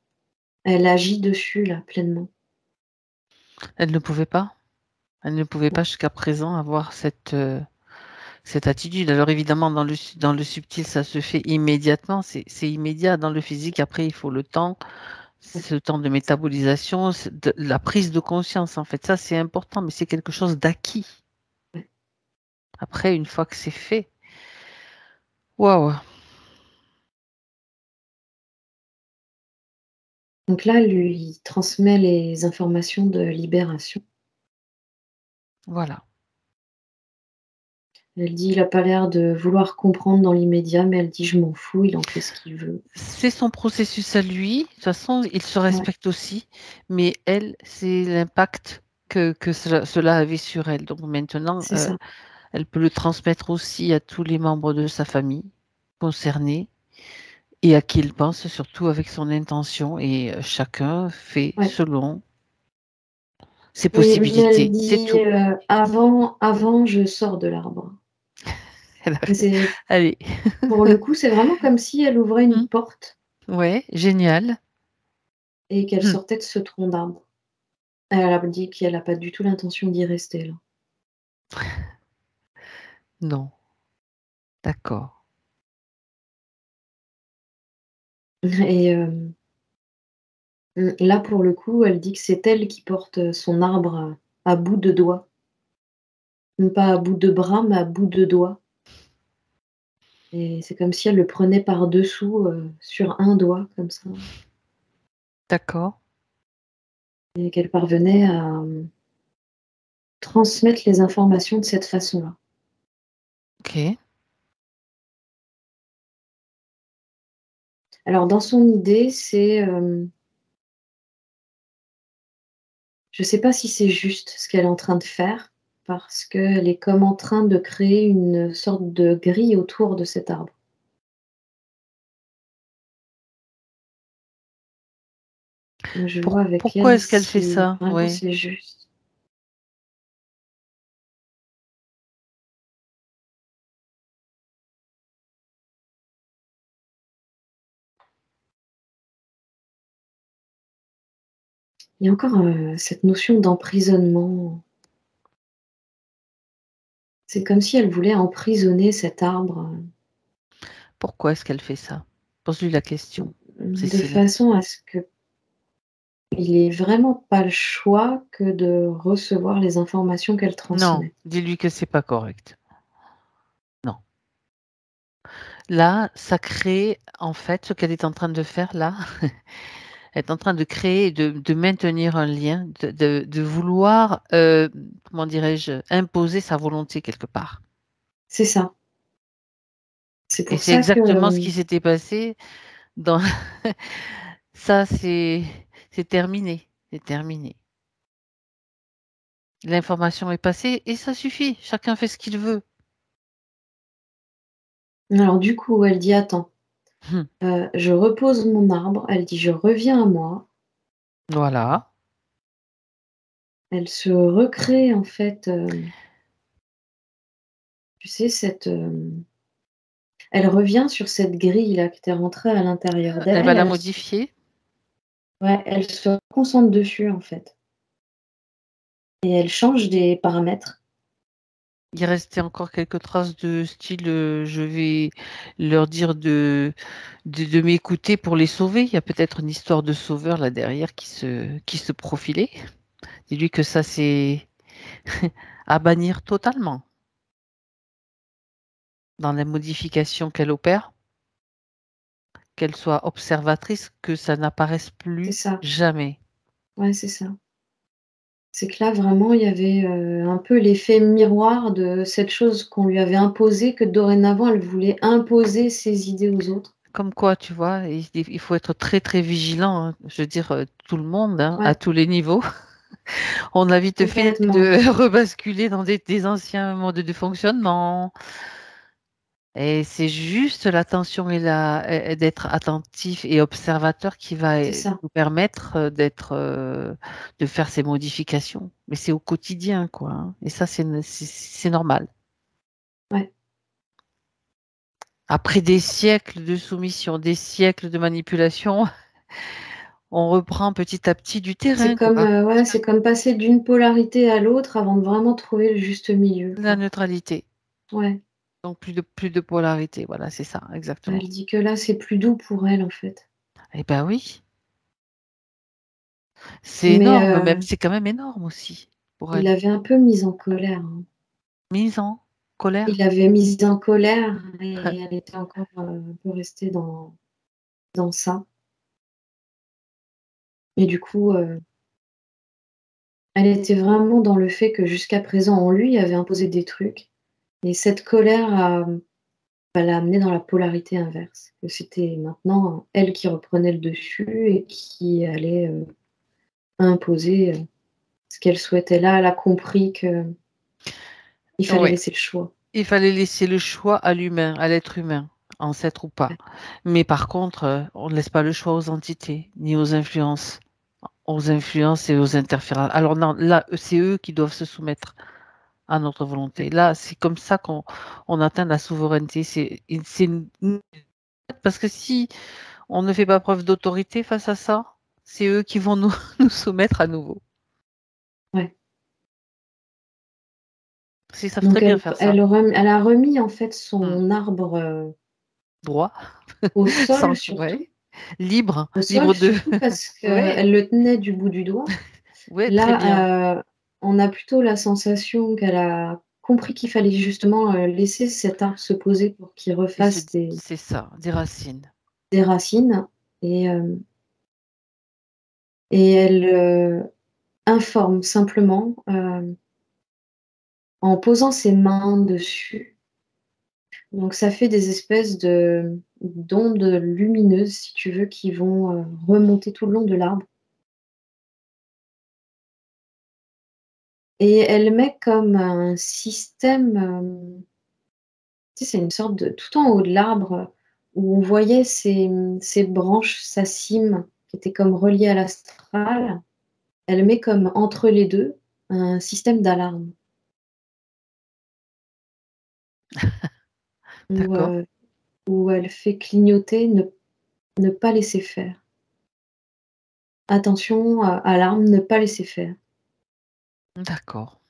Elle agit dessus, là, pleinement. Elle ne pouvait pas? Elle ne pouvait Non. pas jusqu'à présent avoir cette attitude. Alors évidemment, dans le subtil, ça se fait immédiatement, c'est immédiat. Dans le physique, après, il faut le temps, ce temps de métabolisation, la prise de conscience, en fait. Ça, c'est important, mais c'est quelque chose d'acquis. Après, une fois que c'est fait, waouh! Donc là, lui transmet les informations de libération. Voilà. Elle dit, il n'a pas l'air de vouloir comprendre dans l'immédiat, mais elle dit, je m'en fous, il en fait ce qu'il veut. C'est son processus à lui. De toute façon, il se respecte aussi, mais elle, c'est l'impact que cela avait sur elle. Donc maintenant, C'est ça. elle peut le transmettre aussi à tous les membres de sa famille concernés et à qui il pense, surtout avec son intention. Et chacun fait Ouais. selon ses Oui, mais elle possibilités. C'est dit, tout. avant, je sors de l'arbre. Mais Allez. pour le coup, c'est vraiment comme si elle ouvrait une porte Ouais, génial. et qu'elle sortait de ce tronc d'arbre. Elle a dit qu'elle n'a pas du tout l'intention d'y rester là. Non. D'accord. Et là, pour le coup, elle dit que c'est elle qui porte son arbre à bout de doigts. Pas à bout de bras, mais à bout de doigts. Et c'est comme si elle le prenait par-dessous, sur un doigt, comme ça. D'accord. Et qu'elle parvenait à transmettre les informations de cette façon-là. Ok. Alors, dans son idée, c'est, je ne sais pas si c'est juste ce qu'elle est en train de faire, parce qu'elle est comme en train de créer une sorte de grille autour de cet arbre. Je vois avec Pourquoi elle est-ce qu'elle fait si ça? vraiment Oui. c'est juste. Il y a encore, cette notion d'emprisonnement. C'est comme si elle voulait emprisonner cet arbre, Pourquoi est-ce qu'elle fait ça? Pose-lui la question, de Cécile. façon à ce qu'il ait vraiment pas le choix que de recevoir les informations qu'elle Non, transmet. dis-lui que c'est pas correct. Non. Là, ça crée, en fait, ce qu'elle est en train de faire là, elle est en train de créer, de maintenir un lien, de vouloir, comment dirais-je, imposer sa volonté quelque part. C'est ça. C'est Et pour c'est ça que exactement ce qui s'était passé dans ça, c'est terminé, c'est terminé. L'information est passée et ça suffit. Chacun fait ce qu'il veut. alors du coup, elle dit: «Attends, Mmh. je repose mon arbre», elle dit: «Je reviens à moi». Voilà. Elle se recrée en fait, tu sais cette, elle revient sur cette grille-là qui était rentrée à l'intérieur Elle va d'elle, la modifier. ouais, elle se concentre dessus en fait et elle change des paramètres. Il restait encore quelques traces de style, je vais leur dire de m'écouter pour les sauver. Il y a peut-être une histoire de sauveur là derrière qui se profilait. Dis-lui que ça, c'est à bannir totalement dans la modification qu'elle opère, qu'elle soit observatrice, que ça n'apparaisse C'est plus ça, jamais. ouais, c'est ça. C'est que là vraiment il y avait, un peu l'effet miroir de cette chose qu'on lui avait imposée, que dorénavant elle voulait imposer ses idées aux autres. Comme quoi, tu vois, il faut être très, très vigilant, hein. Je veux dire, tout le monde, hein, à Ouais, tous les niveaux. On a vite fait complètement. de rebasculer dans des anciens modes de fonctionnement. Et c'est juste l'attention et d'être attentif et observateur qui va C'est ça, nous permettre de faire ces modifications. Mais c'est au quotidien, quoi, hein. Et ça, c'est normal. ouais. Après des siècles de soumission, des siècles de manipulation, on reprend petit à petit du C'est terrain, comme, quoi. ouais, c'est comme passer d'une polarité à l'autre avant de vraiment trouver le juste milieu, La quoi. neutralité. Ouais. Donc plus de polarité, voilà, c'est ça, exactement. Elle dit que là, c'est plus doux pour elle, en fait. Eh ben oui, c'est Mais énorme même, c'est quand même énorme aussi pour il elle. avait un peu mis en colère, hein. Mise en colère? Il avait mis en colère et elle était encore un peu restée dans ça. Et du coup, elle était vraiment dans le fait que jusqu'à présent, on lui avait imposé des trucs et cette colère l'a amenée dans la polarité inverse. Que c'était maintenant elle qui reprenait le dessus et qui allait, imposer, ce qu'elle souhaitait. Là, elle a compris qu'il fallait Oui, laisser le choix. il fallait laisser le choix à l'humain, à l'être humain, ancêtre ou pas. Ouais. Mais par contre, on ne laisse pas le choix aux entités, ni aux influences et aux interférences. Alors non, là, c'est eux qui doivent se soumettre à notre volonté. Là, c'est comme ça qu'on atteint la souveraineté. Parce que si on ne fait pas preuve d'autorité face à ça, c'est eux qui vont nous, nous soumettre à nouveau. Ouais. Ils savent très Donc bien faire ça. elle a remis en fait Hmm. son arbre, Droit, au sans, sol surtout. ouais, libre, Au sol libre de. surtout parce Ouais, qu'elle le tenait du bout du doigt. ouais, très bien. Là, on a plutôt la sensation qu'elle a compris qu'il fallait justement, laisser cet arbre se poser pour qu'il refasse C'est ça, des racines. des racines et hem et elle, informe simplement, en posant ses mains dessus. Donc ça fait des espèces d'ondes lumineuses, si tu veux, qui vont, remonter tout le long de l'arbre et elle met comme un système, tu sais, c'est une sorte de tout en haut de l'arbre où on voyait ses branches, sa cime qui était comme reliée à l'astral. Elle met comme entre les 2 un système d'alarme où, D'accord, où elle fait clignoter ne pas laisser faire. Attention, alarme, ne pas laisser faire. d'accord.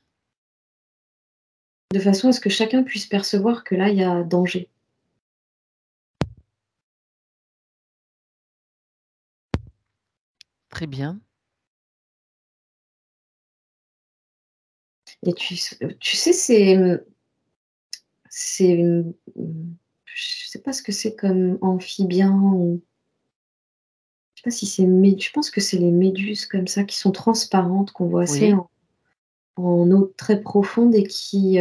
De façon à ce que chacun puisse percevoir que là, il y a danger. Très bien. Et tu sais, je sais pas ce que c'est comme amphibien ou je sais pas si c'est je pense que c'est les méduses comme ça qui sont transparentes, qu'on voit assez Oui, en eau très profonde et qui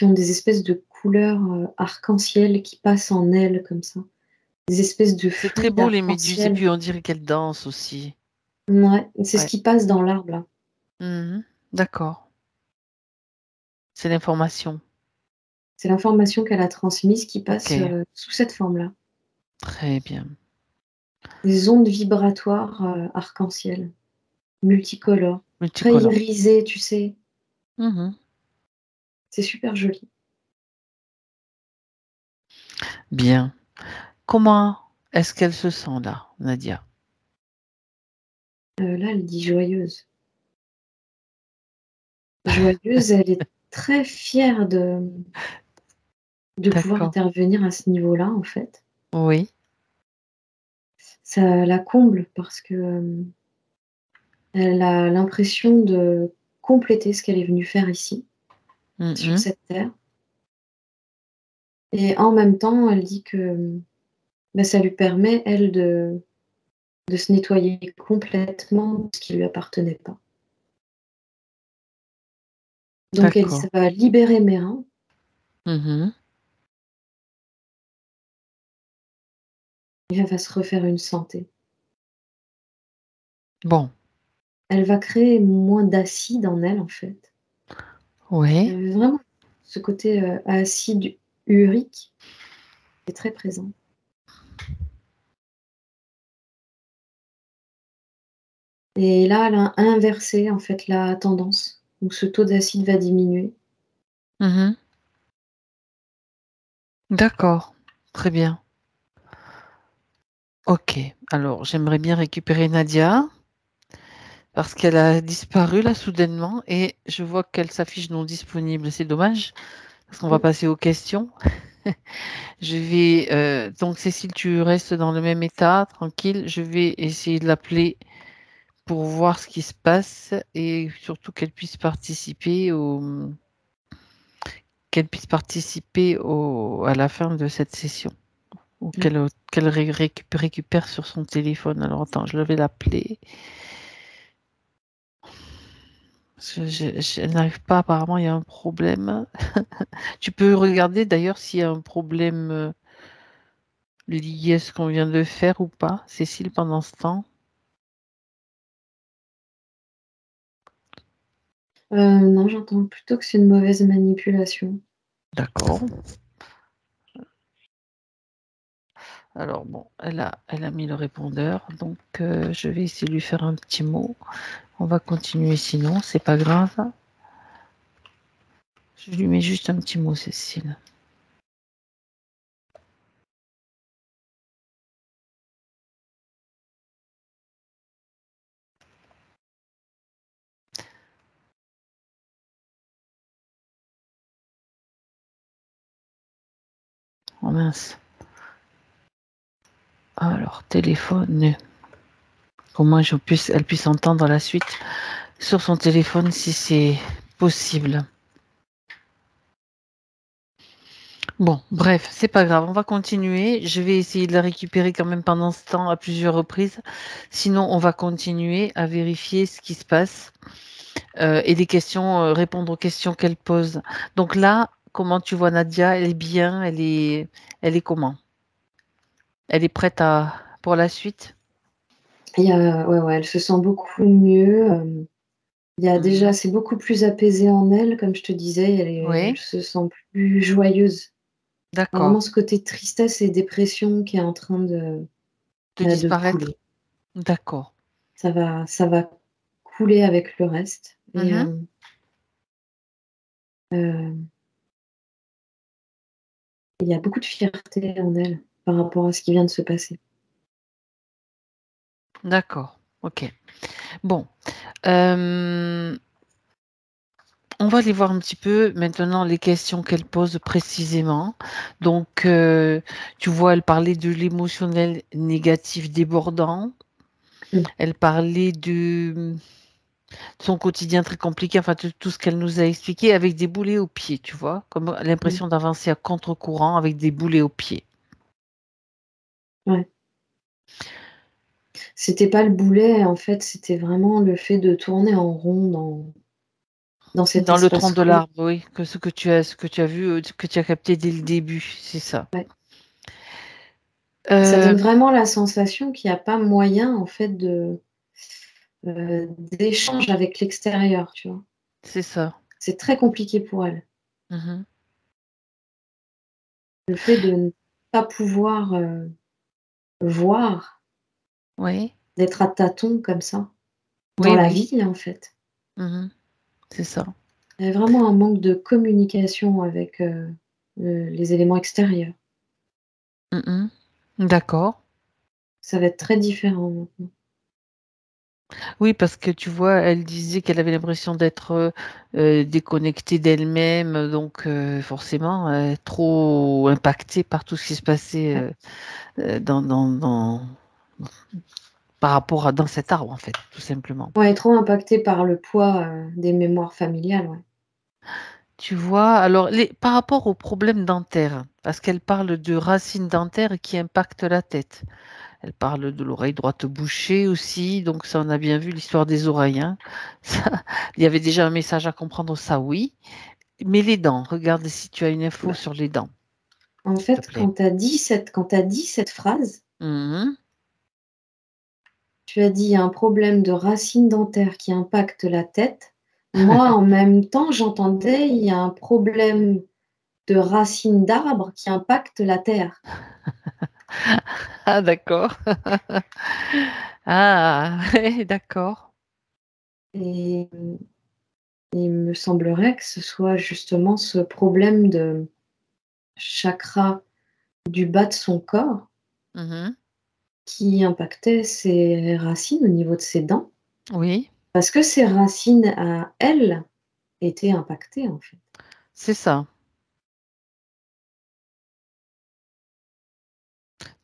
ont des espèces de couleurs, arc-en-ciel qui passent en elles comme ça. Des espèces de c'est très fluides beau les méduses et arc-en-ciel. puis on dirait qu'elles dansent aussi. Ouais, c'est ce Ouais. qui passe dans l'arbre là. Mhm. D'accord. C'est l'information. C'est l'information qu'elle a transmise qui Ok, passe, sous cette forme-là. très bien. Des ondes vibratoires, arc-en-ciel, multicolores, très Multicolore. irisées, tu sais? Mhm. C'est super joli. Bien. Comment est-ce qu'elle se sent là, Nadia? Là, elle dit joyeuse. Joyeuse, elle est très fière de pouvoir D'accord. intervenir à ce niveau-là, en fait. Oui. Ça la comble parce que, elle a l'impression de compléter ce qu'elle est venue faire ici, sur Mhm. cette terre et en même temps, elle dit que, bah, ça lui permet, elle, de se nettoyer complètement de ce qui lui appartenait pas. Donc elle dit: D'accord. «Ça va libérer mes reins Mhm. et elle va se refaire une santé». Bon. Elle va créer moins d'acide en elle, en fait. Oui. Elle avait vraiment ce côté, acide urique est très présent et là, elle a inversé, en fait, la tendance. Donc ce taux d'acide va diminuer. Mhm. D'accord. Très bien. Ok. Alors, j'aimerais bien récupérer Nadia parce qu'elle a disparu là soudainement et je vois qu'elle s'affiche non disponible. C'est dommage Parce qu'on va passer aux questions. Je vais donc Cécile, tu restes dans le même état, tranquille. Je vais essayer de l'appeler pour voir ce qui se passe et surtout qu'elle puisse participer à la fin de cette session ou qu'elle récupère sur son téléphone. Alors attends, je vais l'appeler. Parce que elle n'arrive pas, apparemment, il y a un problème. Tu peux regarder d'ailleurs s'il y a un problème lié à ce qu'on vient de faire ou pas, Cécile, pendant ce temps. Non, j'entends plutôt que c'est une mauvaise manipulation. D'accord. Alors bon, elle a mis le répondeur, donc je vais essayer de lui faire un petit mot. On va continuer sinon, c'est pas grave. Je lui mets juste un petit mot, Cécile. Oh mince. Alors, téléphone. Comment elle puisse entendre la suite sur son téléphone si c'est possible. Bon, bref, c'est pas grave, on va continuer. Je vais essayer de la récupérer quand même pendant ce temps à plusieurs reprises. Sinon, on va continuer à vérifier ce qui se passe et les questions, répondre aux questions qu'elle pose. Donc là, comment tu vois Nadia? Elle est bien, elle est comment? Elle est prête pour la suite? Ouais, elle se sent beaucoup mieux. Il y a déjà, Mhm. c'est beaucoup plus apaisé en elle, comme je te disais, elle Oui, se sent plus joyeuse. d'accord. Vraiment ce côté tristesse et dépression qui est en train De de disparaître? couler. D'accord. Ça va couler avec le reste. Et Mhm. euh, il y a beaucoup de fierté en elle par rapport à ce qui vient de se passer. D'accord. Ok. Bon. Euh, On va aller voir un petit peu maintenant les questions qu'elle pose précisément. Donc, tu vois, elle parlait de l'émotionnel négatif débordant. Mm. Elle parlait de son quotidien très compliqué, enfin, de tout ce qu'elle nous a expliqué avec des boulets aux pieds, tu vois, comme Mm. l'impression d'avancer à contre-courant avec des boulets aux pieds. Ouais. C'était pas le boulet, en fait, c'était vraiment le fait de tourner en rond dans cet Dans le tronc espace de clos. l'arbre, oui, que ce que tu as vu, que tu as capté dès le début, c'est ça. Ouais. Ça Euh, donne vraiment la sensation qu'il n'y a pas moyen, en fait, d'échange avec l'extérieur, tu vois. c'est ça. C'est très compliqué pour elle. Mhm. Le fait de ne pas pouvoir voir, Oui, d'être à tâtons comme ça, dans oui, la oui. vie, en fait. Mhm. C'est ça. Il y a vraiment un manque de communication avec les éléments extérieurs. Mhm. D'accord. Ça va être très différent maintenant. Oui, parce que tu vois, elle disait qu'elle avait l'impression d'être déconnectée d'elle-même, donc forcément trop impactée par tout ce qui se passait Ouais. par rapport dans cet arbre, en fait, tout simplement. Ouais, trop impacté par le poids des mémoires familiales. Ouais. Tu vois, alors par rapport aux problèmes dentaires, parce qu'elle parle de racines dentaires qui impactent la tête. Elle parle de l'oreille droite bouchée aussi, donc ça on a bien vu l'histoire des oreilles, hein. Ça, il y avait déjà un message à comprendre, ça oui. Mais les dents, regarde si tu as une info Bah, sur les dents, en s'il te fait, plaît. quand tu as dit cette phrase, Mhm. tu as dit il y a un problème de racine dentaire qui impacte la tête. Moi, en même temps, j'entendais il y a un problème de racine d'arbre qui impacte la terre. Ah, d'accord. Ah, d'accord. Et il me semblerait que ce soit justement ce problème de chakra du bas de son corps Mhm. qui impactait ses racines au niveau de ses dents, Oui, parce que ses racines à elle étaient impactées en fait. c'est ça.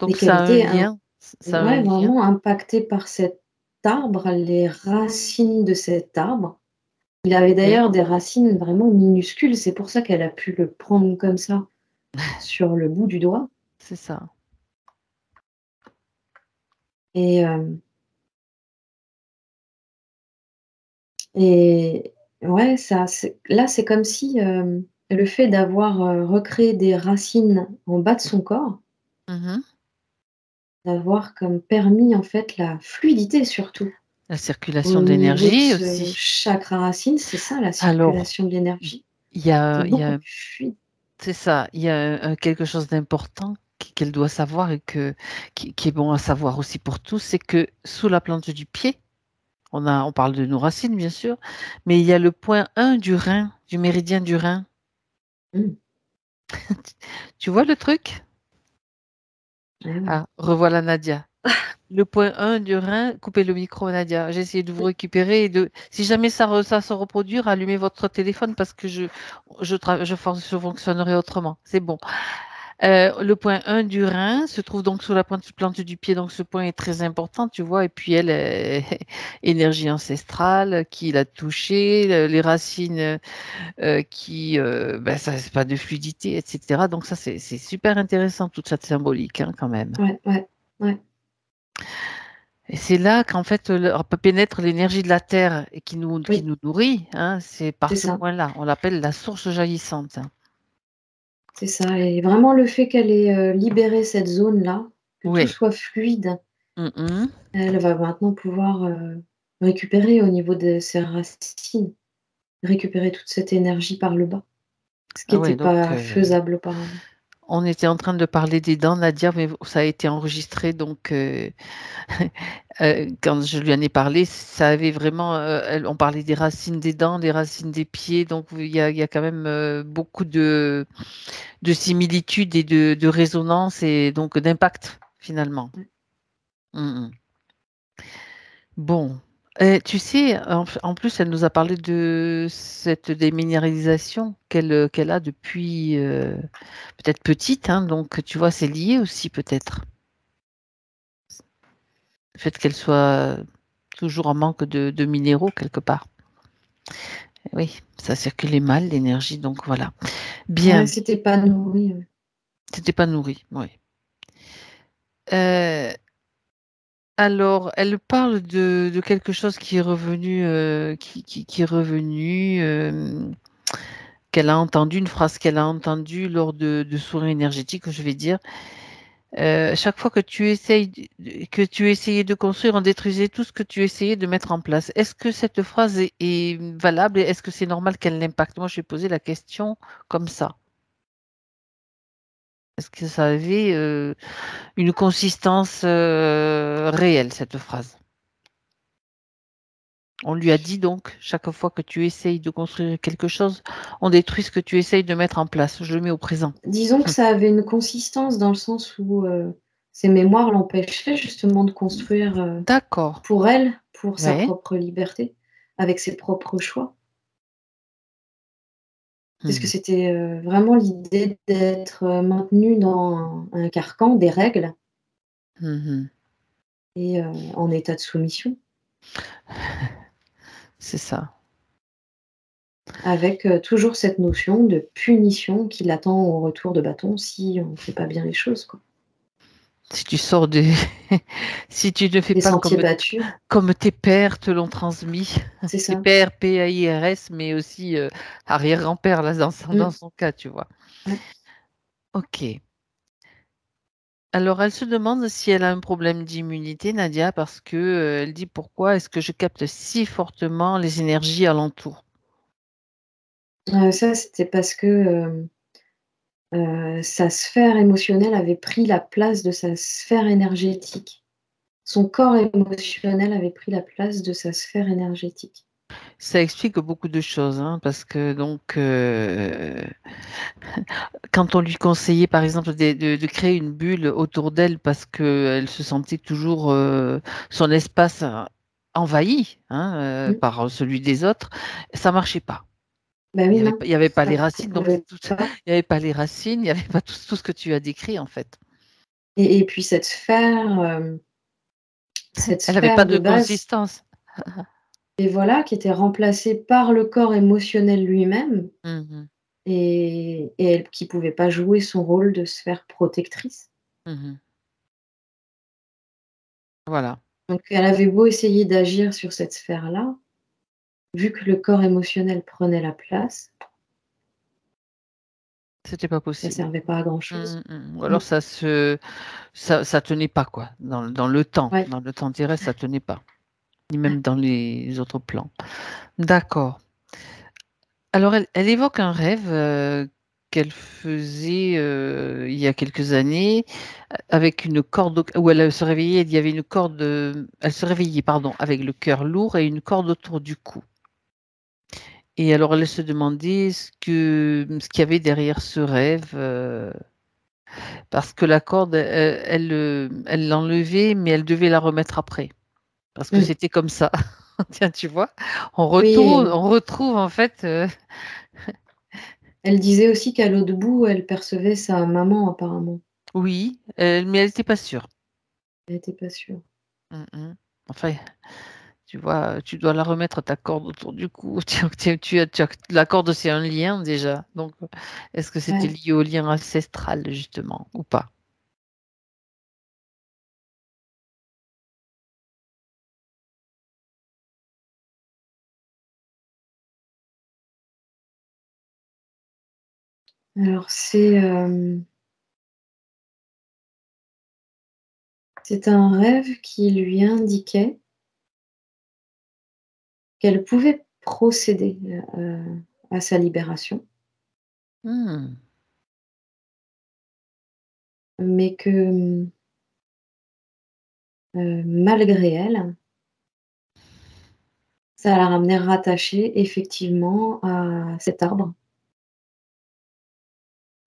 Donc ça a un lien. Ça a un ouais, lien. vraiment impacté par cet arbre, les racines de cet arbre. Il avait Oui, d'ailleurs des racines vraiment minuscules, c'est pour ça qu'elle a pu le prendre comme ça sur le bout du doigt. c'est ça. Et, et ouais, là, c'est comme si le fait d'avoir recréé des racines en bas de son corps, Mhm. d'avoir comme permis en fait la fluidité surtout. La Au circulation de niveau de l'énergie ce aussi. chakra racine, c'est ça la Alors, circulation de l'énergie. il y C'est a, il y beaucoup a, plus fluide. c'est ça, il y a quelque chose d'important qu'elle doit savoir et qui est bon à savoir aussi pour tous, c'est que sous la plante du pied, on parle de nos racines bien sûr, mais il y a le point 1 du rein, du méridien du rein. Mmh. Tu vois le truc? Ah ouais. Ah, revoilà Nadia. Le point 1 du rein, coupez le micro, Nadia. J'ai essayé de vous récupérer si jamais ça se reproduire, allumez votre téléphone parce que je fonctionnerai autrement. C'est bon. Le point 1 du rein se trouve donc sous la plante du pied, donc ce point est très important, tu vois. Et puis elle, énergie ancestrale qui l'a touché, les racines ça c'est pas de fluidité, etc. Donc ça c'est super intéressant toute cette symbolique hein, quand même. Ouais, ouais, ouais. Et c'est là qu'en fait pénètre l'énergie de la terre et qui Oui, nous nourrit. Hein, c'est par c'est ce ça. point-là. On l'appelle la source jaillissante. C'est ça. Et vraiment le fait qu'elle ait libéré cette zone-là, que tout Oui. soit fluide, Mhm. elle va maintenant pouvoir récupérer au niveau de ses racines, récupérer toute cette énergie par le bas, ce qui Ah n'était ouais, donc pas faisable auparavant. on était en train de parler des dents, Nadia, mais ça a été enregistré, donc quand je lui en ai parlé, ça avait vraiment, on parlait des racines des dents, des racines des pieds, donc il y a quand même beaucoup de similitudes et de résonance et donc d'impact finalement. Ouais. Mhm. Bon, tu sais, en plus, elle nous a parlé de cette déminéralisation qu'elle a depuis peut-être petite, hein, donc tu vois, c'est lié aussi peut-être. Le fait qu'elle soit toujours en manque de minéraux quelque part. Oui, ça circulait mal, l'énergie, donc voilà. Ouais, Bien, c'était pas nourri. c'était pas nourri, oui. Euh, alors, elle parle de quelque chose qui est revenu, qui est revenu, qu'elle a entendu, une phrase qu'elle a entendue lors de soins énergétiques, je vais dire. Chaque fois que que tu essayais de construire, on détruisait tout ce que tu essayais de mettre en place. Est-ce que cette phrase est valable et est-ce que c'est normal qu'elle l'impacte? Moi, je vais poser la question comme ça. Est-ce que ça avait une consistance réelle, cette phrase? On lui a dit donc, chaque fois que tu essayes de construire quelque chose, on détruit ce que tu essayes de mettre en place. Je le mets au présent. Disons que ça avait une consistance dans le sens où ses mémoires l'empêchaient justement de construire D'accord. pour elle, pour sa Ouais. propre liberté, avec ses propres choix. Parce que Mhm. c'était vraiment l'idée d'être maintenue dans un carcan, des règles Mhm. et en état de soumission, C'est ça. avec toujours cette notion de punition qui l'attend au retour de bâton si on ne fait pas bien les choses, quoi. Si tu sors si tu ne fais Les pas sentiers battus, comme tes pères te l'ont transmis, c'est tes ça. pères PAIRS, mais aussi arrière-grand-père, là, dans Mmh, son cas, tu vois. ouais. Ok. Alors, elle se demande si elle a un problème d'immunité, Nadia, parce que elle dit pourquoi est-ce que je capte si fortement les énergies alentour? Ça, c'était parce que sa sphère émotionnelle avait pris la place de sa sphère énergétique. Son corps émotionnel avait pris la place de sa sphère énergétique. Ça explique beaucoup de choses, hein, parce que donc, quand on lui conseillait, par exemple, de créer une bulle autour d'elle parce qu'elle se sentait toujours son espace envahi hein, Mmh. par celui des autres, ça marchait pas. Bah oui, non, Il y avait pas ça les racines, donc pouvait pas. il y avait pas les racines, il y avait pas tout ce que tu as décrit en fait. Et puis cette Elle n'avait pas sphère de de base, consistance. et voilà, qui était remplacée par le corps émotionnel lui-même, Mmh. et elle qui pouvait pas jouer son rôle de sphère protectrice. Mmh. Voilà, Donc elle avait beau essayer d'agir sur cette sphère-là, vu que le corps émotionnel prenait la place, c'était pas ça possible. servait pas à Mmh, grand-chose. mmh, mmh. Ou Mmh. alors ça tenait pas quoi, dans le temps. Ouais. Dans le temps terrestre, ça tenait pas, ni même dans les autres plans. D'accord. Alors elle évoque un rêve, qu'elle faisait, il y a quelques années, avec une corde au où elle se réveillait, il y avait une corde, elle se réveillait, pardon, avec le cœur lourd et une corde autour du cou. Et alors elle se demandait ce qu'il y avait derrière ce rêve, parce que la corde, elle l'enlevait, mais elle devait la remettre après, parce que Mmh. c'était comme ça. Tiens, tu vois? Oui, On retrouve en fait, elle disait aussi qu'à l'autre bout, elle percevait sa maman apparemment. oui, mais elle était pas sûre. Elle était pas sûre. Mmh mh. Enfin, tu vois, tu dois la remettre ta corde autour du cou. Tu as la corde, c'est un lien déjà, donc est-ce que c'était Ouais. lié au lien ancestral justement ou pas? Alors c'est un rêve qui lui indiquait qu'elle pouvait procéder, à sa libération, Mmh. mais que, malgré elle, ça la ramenait rattachée effectivement à cet arbre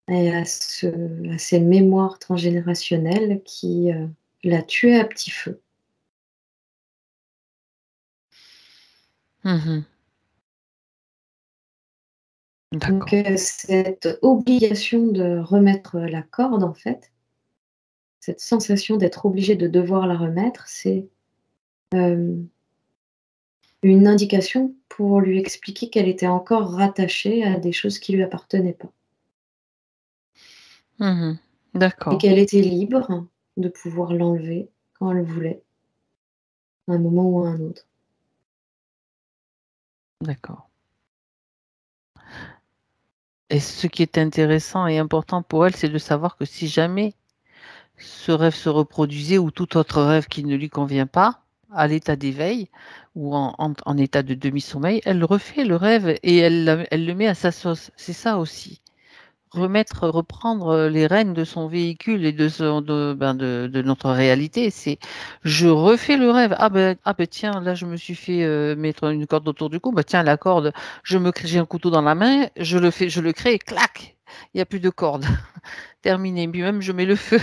et à ces mémoires transgénérationnelles qui, la tuaient à petit feu. Mmh mh. Donc, D'accord. cette obligation de remettre la corde, en fait, cette sensation d'être obligée de devoir la remettre, c'est, hem, une indication pour lui expliquer qu'elle était encore rattachée à des choses qui lui appartenaient pas Mmh mh. et D'accord, qu'elle était libre de pouvoir l'enlever quand elle voulait, à un moment ou à un autre. d'accord. Et ce qui est intéressant et important pour elle, c'est de savoir que si jamais ce rêve se reproduisait ou tout autre rêve qui ne lui convient pas, à l'état d'éveil ou en état de demi-sommeil, elle refait le rêve et elle le met à sa sauce. C'est ça aussi. Ouais, Reprendre, les rênes de son véhicule et de notre réalité. C'est: «Je refais le rêve. Ah ben tiens, là je me suis fait, mettre une corde autour du cou. Bah tiens la corde, j'ai un couteau dans la main, je le crée, clac! Il y a plus de corde. Terminé. Puis même je mets le feu.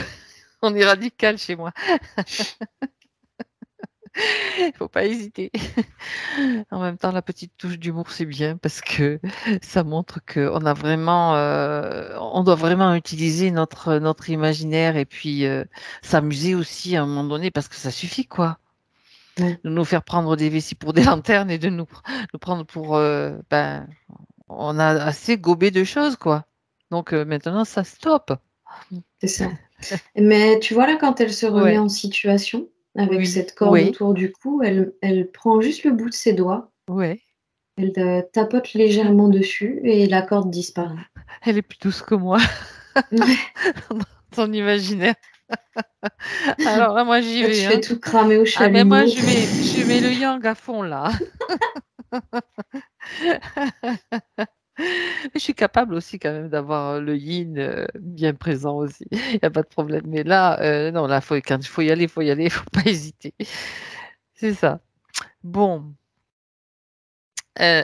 On est radical chez moi. Il faut pas hésiter. En même temps, la petite touche d'humour, c'est bien parce que ça montre qu'on a vraiment, on doit vraiment utiliser notre imaginaire et puis, s'amuser aussi à un moment donné parce que ça suffit quoi, ouais, de nous faire prendre des vessies pour des lanternes et de nous prendre pour, on a assez gobé de choses quoi. Donc, maintenant ça stop. c'est ça. Mais tu vois, là, quand elle se remet Ouais, en situation, avec oui, cette corde oui, autour du cou, elle prend juste le bout de ses doigts, ouais. elle, tapote légèrement dessus et la corde disparaît. Elle est plus douce que moi Ouais. dans son imaginaire. Alors là, moi j'y Toi, tu vais, fais hein. tout cramer au Ah mais moi chalumeau. je mets le yang à fond là. Je suis capable aussi quand même d'avoir, le yin, bien présent aussi. Il y a pas de problème. Mais là, non, là, quand il faut y aller, il faut pas hésiter. C'est ça. Bon, heu,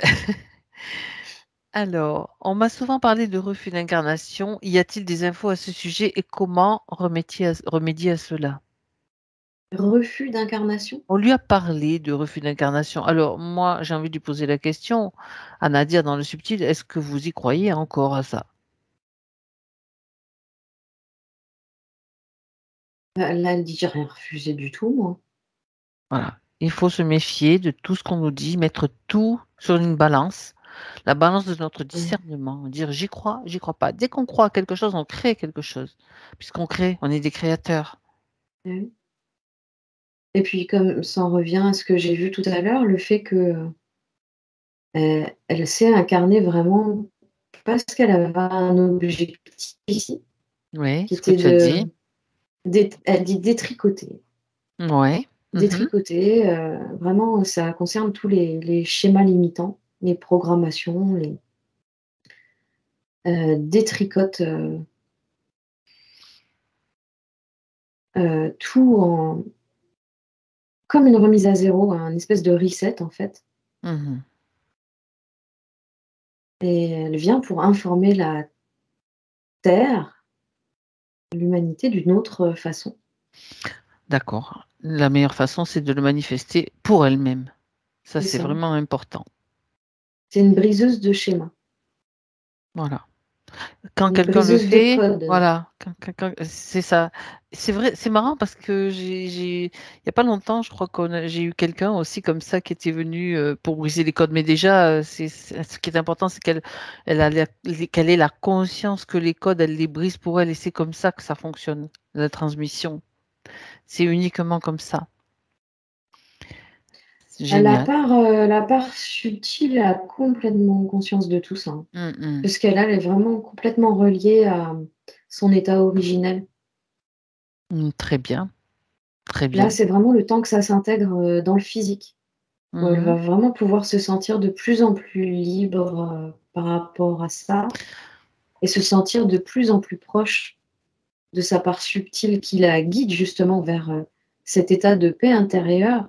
alors, on m'a souvent parlé de refus d'incarnation. Y a-t-il des infos à ce sujet et comment remédier à cela? Refus d'incarnation? On lui a parlé de refus d'incarnation. Alors moi, j'ai envie de lui poser la question à Nadia dans le subtil, est-ce que vous y croyez encore à ça? Là, elle dit: «J'ai rien refusé du tout, moi». Voilà. Il faut se méfier de tout ce qu'on nous dit, mettre tout sur une balance, la balance de notre Ouais. discernement, dire j'y crois pas. Dès qu'on croit à quelque chose, on crée quelque chose. Puisqu'on crée, on est des créateurs. Oui. Et puis comme ça en revient à ce que j'ai vu tout à l'heure, le fait que, elle s'est incarnée vraiment parce qu'elle avait un objectif ici, Oui, qui ce que était tu as dit. elle dit détricoter. Ouais. Mmh. Détricoter, vraiment ça concerne tous les schémas limitants, les programmations, détricote, tout en comme une remise à zéro, un espèce de reset en fait, Mmh. et elle vient pour informer la Terre, l'humanité d'une autre façon. D'accord. La meilleure façon, c'est de le manifester pour elle-même. Ça, C'est c'est ça. vraiment important. C'est une briseuse de schémas, Voilà. Quand une quelqu'un le briseuse de fait, code. voilà, quand c'est ça. C'est vrai, c'est marrant parce que il y a pas longtemps, je crois j'ai eu quelqu'un aussi comme ça qui était venu, pour briser les codes. Mais déjà, c'est ce qui est important, c'est qu'elle ait la conscience que les codes, elle les brise pour elle et c'est comme ça que ça fonctionne, la transmission. C'est uniquement comme ça. C'est génial. La part subtile a complètement conscience de tout ça, hein, Mmh mh. parce qu'elle, elle est vraiment complètement reliée à son état originel. Mmh, très bien, très Là, bien. c'est vraiment le temps que ça s'intègre, dans le physique, où elle Mmh. va vraiment pouvoir se sentir de plus en plus libre, par rapport à ça, et se sentir de plus en plus proche de sa part subtile qui la guide justement vers, cet état de paix intérieure,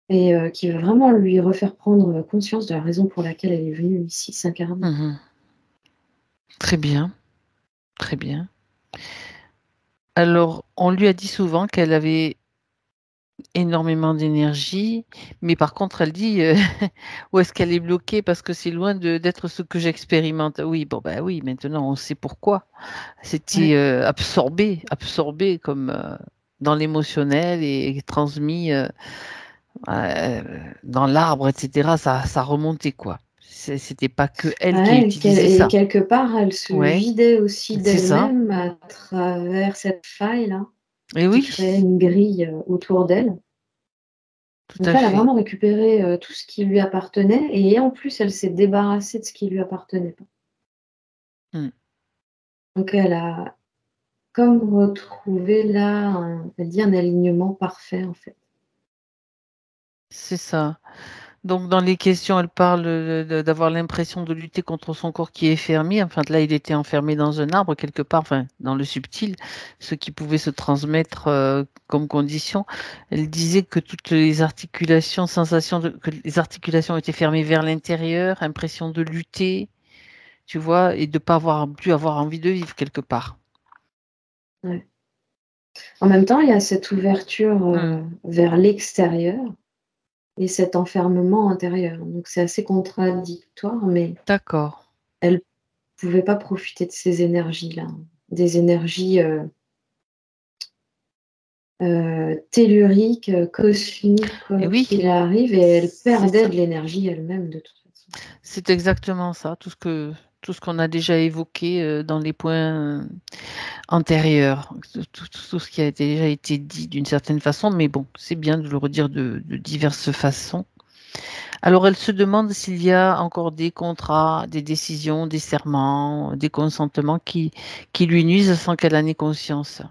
et qui va vraiment lui refaire prendre conscience de la raison pour laquelle elle est venue ici s'incarner. Mmh. Très bien, très bien. Alors, on lui a dit souvent qu'elle avait énormément d'énergie, mais par contre, elle dit, où est-ce qu'elle est bloquée parce que c'est loin d'être ce que j'expérimente. Oui, bon, bah, oui, maintenant on sait pourquoi. C'était, Ouais. absorbé comme, dans l'émotionnel et transmis, dans l'arbre et cetera. Ça remontait, quoi. C'était pas que elle qui Ouais, utilisait et ça. quelque part, elle se Ouais, vidait aussi c'est ça. d'elle-même à travers cette faille-là, Et qui oui, créait une grille, autour d'elle. tout Donc à là, elle a fait. vraiment récupéré, tout ce qui lui appartenait, et en plus, elle s'est débarrassée de ce qui lui appartenait pas. Mmh. Donc elle a comme retrouvé là elle dit un alignement parfait, en fait. C'est ça. Donc dans les questions, elle parle, d'avoir l'impression de lutter contre son corps qui est fermé. Enfin là, il était enfermé dans un arbre quelque part, enfin dans le subtil, ce qui pouvait se transmettre, comme condition. Elle disait que toutes les articulations, que les articulations étaient fermées vers l'intérieur, impression de lutter, tu vois? Et de pas avoir plus avoir envie de vivre quelque part. Ouais. En même temps, il y a cette ouverture, Mmh. vers l'extérieur et cet enfermement intérieur. Donc c'est assez contradictoire, mais D'accord. elle pouvait pas profiter de ces énergies-là, des énergies, telluriques, cosmiques, Et quoi oui, qu'il arrive, et elle c'est perdait ça. de l'énergie elle-même de toute façon. C'est exactement ça, tout ce qu'on a déjà évoqué, dans les points, antérieurs, tout ce qui a déjà été dit d'une certaine façon, mais bon, c'est bien de le redire de diverses façons. Alors elle se demande s'il y a encore des contrats, des décisions, des serments, des consentements qui lui nuisent sans qu'elle en ait conscience.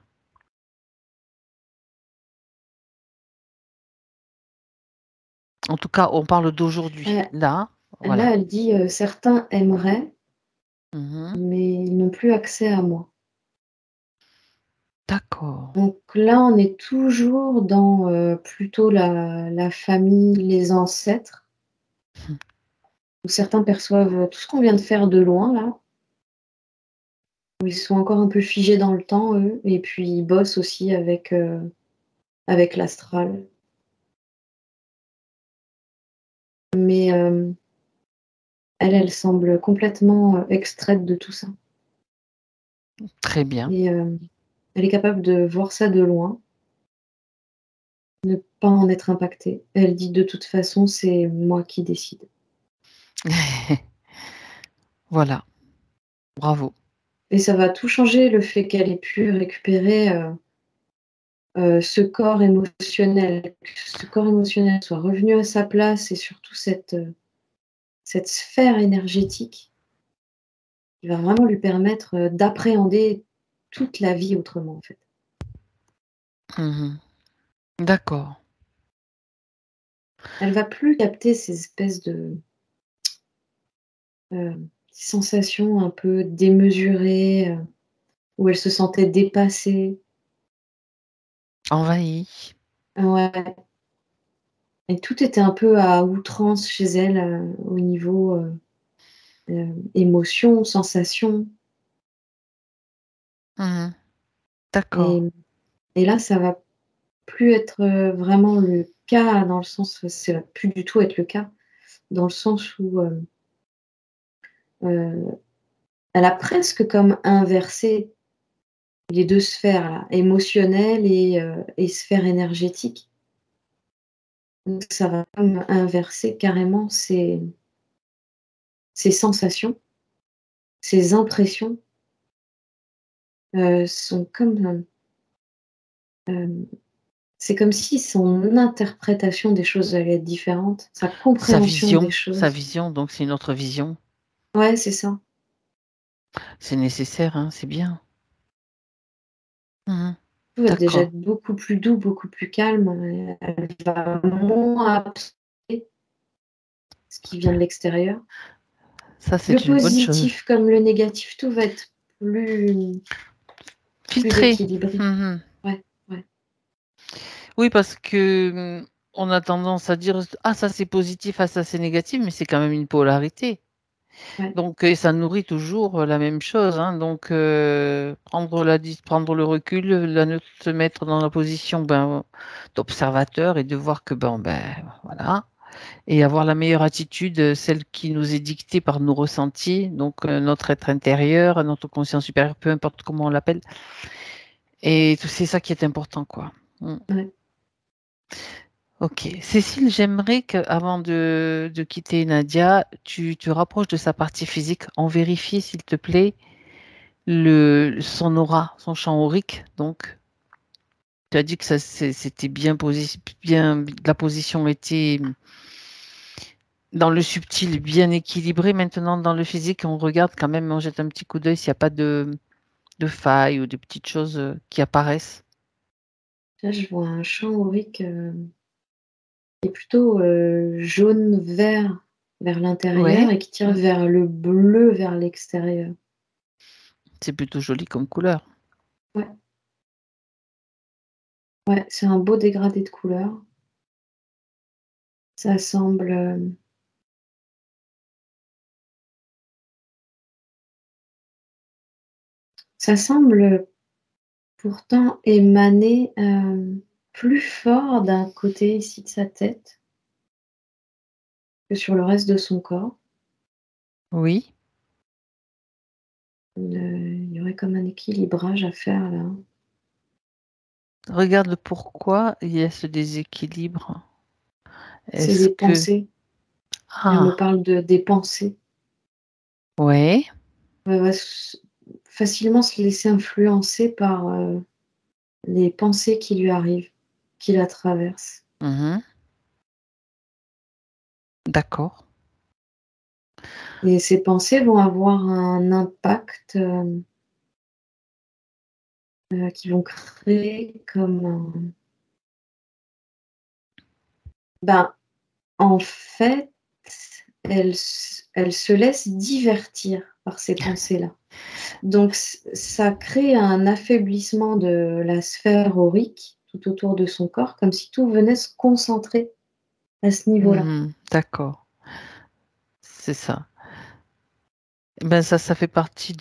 En tout cas, on parle d'aujourd'hui. Heu, Là, Là, voilà. elle dit, «Certains aimeraient, Mmh. mais ils n'ont plus accès à moi». D'accord. Donc là, on est toujours dans, plutôt la famille, les ancêtres, Mmh. où certains perçoivent tout ce qu'on vient de faire de loin là, où ils sont encore un peu figés dans le temps, eux, et puis ils bossent aussi avec l'astral. Mais elle semble complètement, extraite de tout ça, Très bien. et Elle est capable de voir ça de loin, ne pas en être impactée. Elle dit: «De toute façon, c'est moi qui décide». Voilà, bravo. Et ça va tout changer, le fait qu'elle ait pu récupérer, ce corps émotionnel, que ce corps émotionnel soit revenu à sa place et surtout cette sphère énergétique qui va vraiment lui permettre, d'appréhender toute la vie autrement, en fait. Mmh. D'accord. Elle va plus capter ces espèces de, sensations un peu démesurées, où elle se sentait dépassée. Envahi. Ouais, et tout était un peu à outrance chez elle, au niveau, émotions, sensations. Mmh. D'accord. Et là, ça va plus être, vraiment le cas dans le sens, ça va plus du tout être le cas, dans le sens où, heu, elle a presque comme inversé les 2 sphères là, émotionnelle et sphère énergétique. Donc ça va comme inverser carrément ses sensations, ses impressions, sont comme, c'est comme si son interprétation des choses allait être différente, sa compréhension des Sa choses. vision, donc c'est une autre vision. Ouais, c'est ça. C'est nécessaire, hein, c'est bien. Mmh. Tout va déjà D'accord. être beaucoup plus doux, beaucoup plus calme, elle va moins absorber ce qui vient de l'extérieur. Ça, Le c'est une bonne chose. positif comme le négatif, tout va être plus Filtrer. équilibré. Mmh. Ouais, ouais, Oui, parce que, on a tendance à dire: «Ah ça c'est positif, ah ça c'est négatif», mais c'est quand même une polarité. ouais, Donc ça nourrit toujours, la même chose, hein, donc prendre le recul, se mettre dans la position, ben, d'observateur et de voir que, bon, ben, voilà et avoir la meilleure attitude, celle qui nous est dictée par nos ressentis, donc notre être intérieur, notre conscience supérieure, peu importe comment on l'appelle et tout c'est ça qui est important, quoi. Mmh. ouais. OK. Cécile, j'aimerais qu'avant de quitter Nadia, tu te rapproches de sa partie physique. En vérifie, s'il te plaît, son aura, son champ aurique. Donc, tu as dit que c'était bien posé, bien, la position était dans le subtil, bien équilibrée. Maintenant, dans le physique, on regarde quand même, on jette un petit coup d'œil s'il n'y a pas de failles ou de petites choses qui apparaissent. Là, je vois un champ aurique, qui est plutôt, jaune-vert vers l'intérieur Ouais, et qui tire vers le bleu vers l'extérieur. c'est plutôt joli comme couleur. Ouais, ouais, c'est un beau dégradé de couleurs. Ça semble, ça semble pourtant émaner, plus fort d'un côté ici de sa tête que sur le reste de son corps. Oui. Il y aurait comme un équilibrage à faire là. Regarde pourquoi il y a ce déséquilibre. C'est Est-ce des que pensées. Elle me ah, parle de des pensées. ouais, Elle va facilement se laisser influencer par, les pensées qui lui arrivent, qui la traversent. mmh, d'accord. Et ces pensées vont avoir un impact, qui vont créer comme un, ben, en fait, elle se laisse divertir par ces pensées-là. Donc ça crée un affaiblissement de la sphère aurique tout autour de son corps, comme si tout venait se concentrer à ce niveau-là. D'accord, c'est ça. Ben, ça fait partie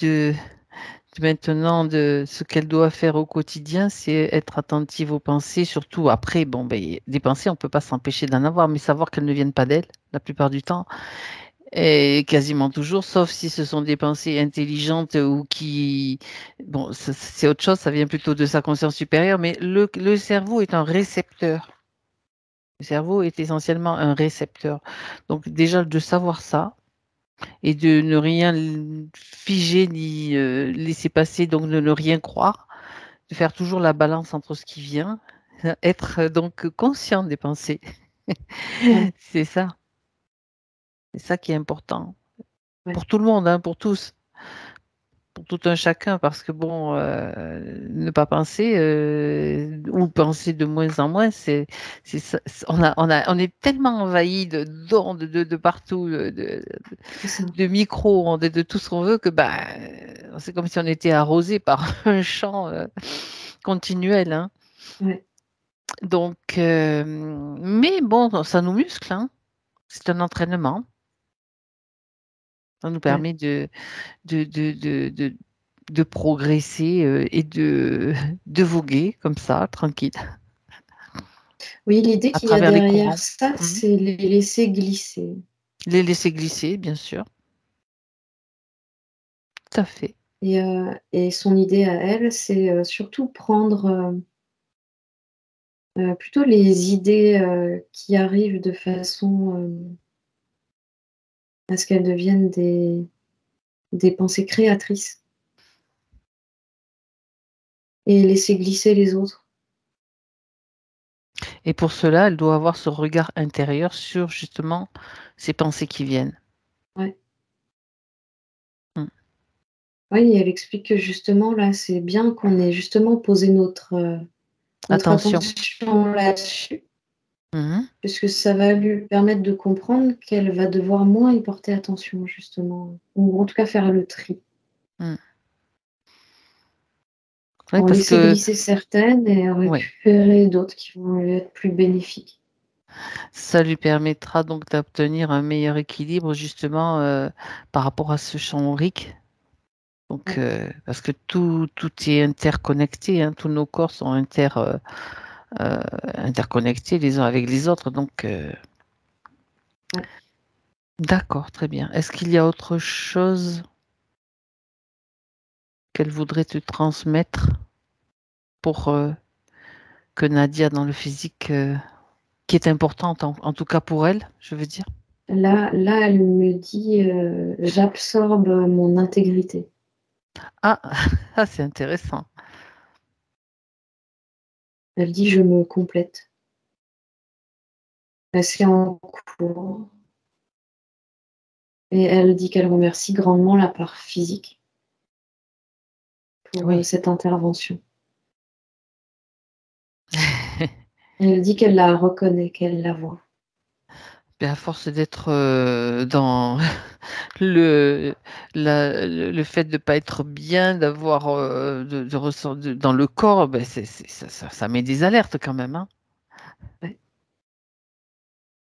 maintenant de ce qu'elle doit faire au quotidien, c'est être attentive aux pensées, surtout après, bon, ben, des pensées, on ne peut pas s'empêcher d'en avoir, mais savoir qu'elles ne viennent pas d'elle, la plupart du temps. Et quasiment toujours, sauf si ce sont des pensées intelligentes ou qui... Bon, c'est autre chose, ça vient plutôt de sa conscience supérieure, mais le cerveau est un récepteur. Le cerveau est essentiellement un récepteur. Donc déjà, de savoir ça et de ne rien figer ni laisser passer, donc de ne rien croire, de faire toujours la balance entre ce qui vient, être donc conscient des pensées. Ouais, C'est ça. C'est ça qui est important. ouais, Pour tout le monde, hein, pour tous. Pour tout un chacun, parce que bon, ne pas penser ou penser de moins en moins, on est tellement envahi d'ondes de partout, c'est ça. de micro-ondes, de tout ce qu'on veut que bah, c'est comme si on était arrosé par un champ continuel, hein. Ouais, Donc, mais bon, ça nous muscle, hein. C'est un entraînement. Ça nous ouais. permet de, de, de, de, de progresser et de voguer comme ça, tranquille, Oui, l'idée à qu'il y a travers les derrière courants. ça, Mhm. c'est les laisser glisser. Les laisser glisser, bien sûr. Tout à fait. Et son idée à elle, c'est surtout prendre plutôt les idées qui arrivent de façon à ce qu'elles deviennent des pensées créatrices et laisser glisser les autres. Et pour cela, elle doit avoir ce regard intérieur sur justement ces pensées qui viennent. Ouais. Mm. Oui, elle explique que justement, là, c'est bien qu'on ait justement posé notre Attention. attention là-dessus, Mhm. puisque ça va lui permettre de comprendre qu'elle va devoir moins y porter attention, justement, ou en tout cas faire le tri. Mm. Oui, En parce laisser que glisser certaines et en ouais, récupérer d'autres qui vont lui être plus bénéfiques. ça lui permettra donc d'obtenir un meilleur équilibre justement par rapport à ce champ aurique. Donc, Ouais, parce que tout est interconnecté, hein, tous nos corps sont euh, interconnectés les uns avec les autres. Donc, ouais. d'accord, très bien. Est-ce qu'il y a autre chose qu'elle voudrait te transmettre pour que Nadia dans le physique, qui est importante en tout cas pour elle, je veux dire? Là, elle me dit, j'absorbe mon intégrité. Ah, ah, c'est intéressant. Elle dit, je me complète. C'est en cours. Et elle dit qu'elle remercie grandement la part physique pour Oui. cette intervention. Et elle dit qu'elle la reconnaît, qu'elle la voit. Mais à force d'être dans le, le fait de ne pas être bien, d'avoir dans le corps, ben ça met des alertes quand même, hein. Ouais,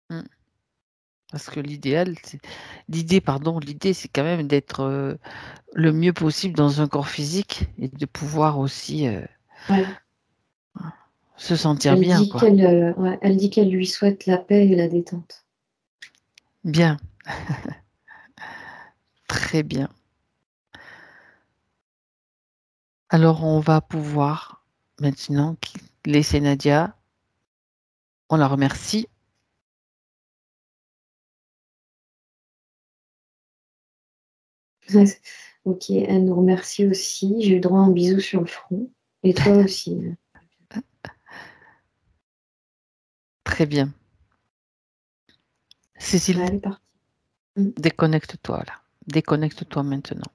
Mm. Parce que l'idée, c'est quand même d'être le mieux possible dans un corps physique et de pouvoir aussi ouais. se sentir bien, quoi. Ouais, elle dit qu'elle lui souhaite la paix et la détente. Bien, très bien. Alors, on va pouvoir maintenant laisser Nadia. On la remercie. Ok, elle nous remercie aussi. J'ai eu droit à un bisou sur le front. Et toi aussi. Très bien. Cécile, Ouais, elle est partie. Mm. déconnecte-toi là. Déconnecte-toi maintenant.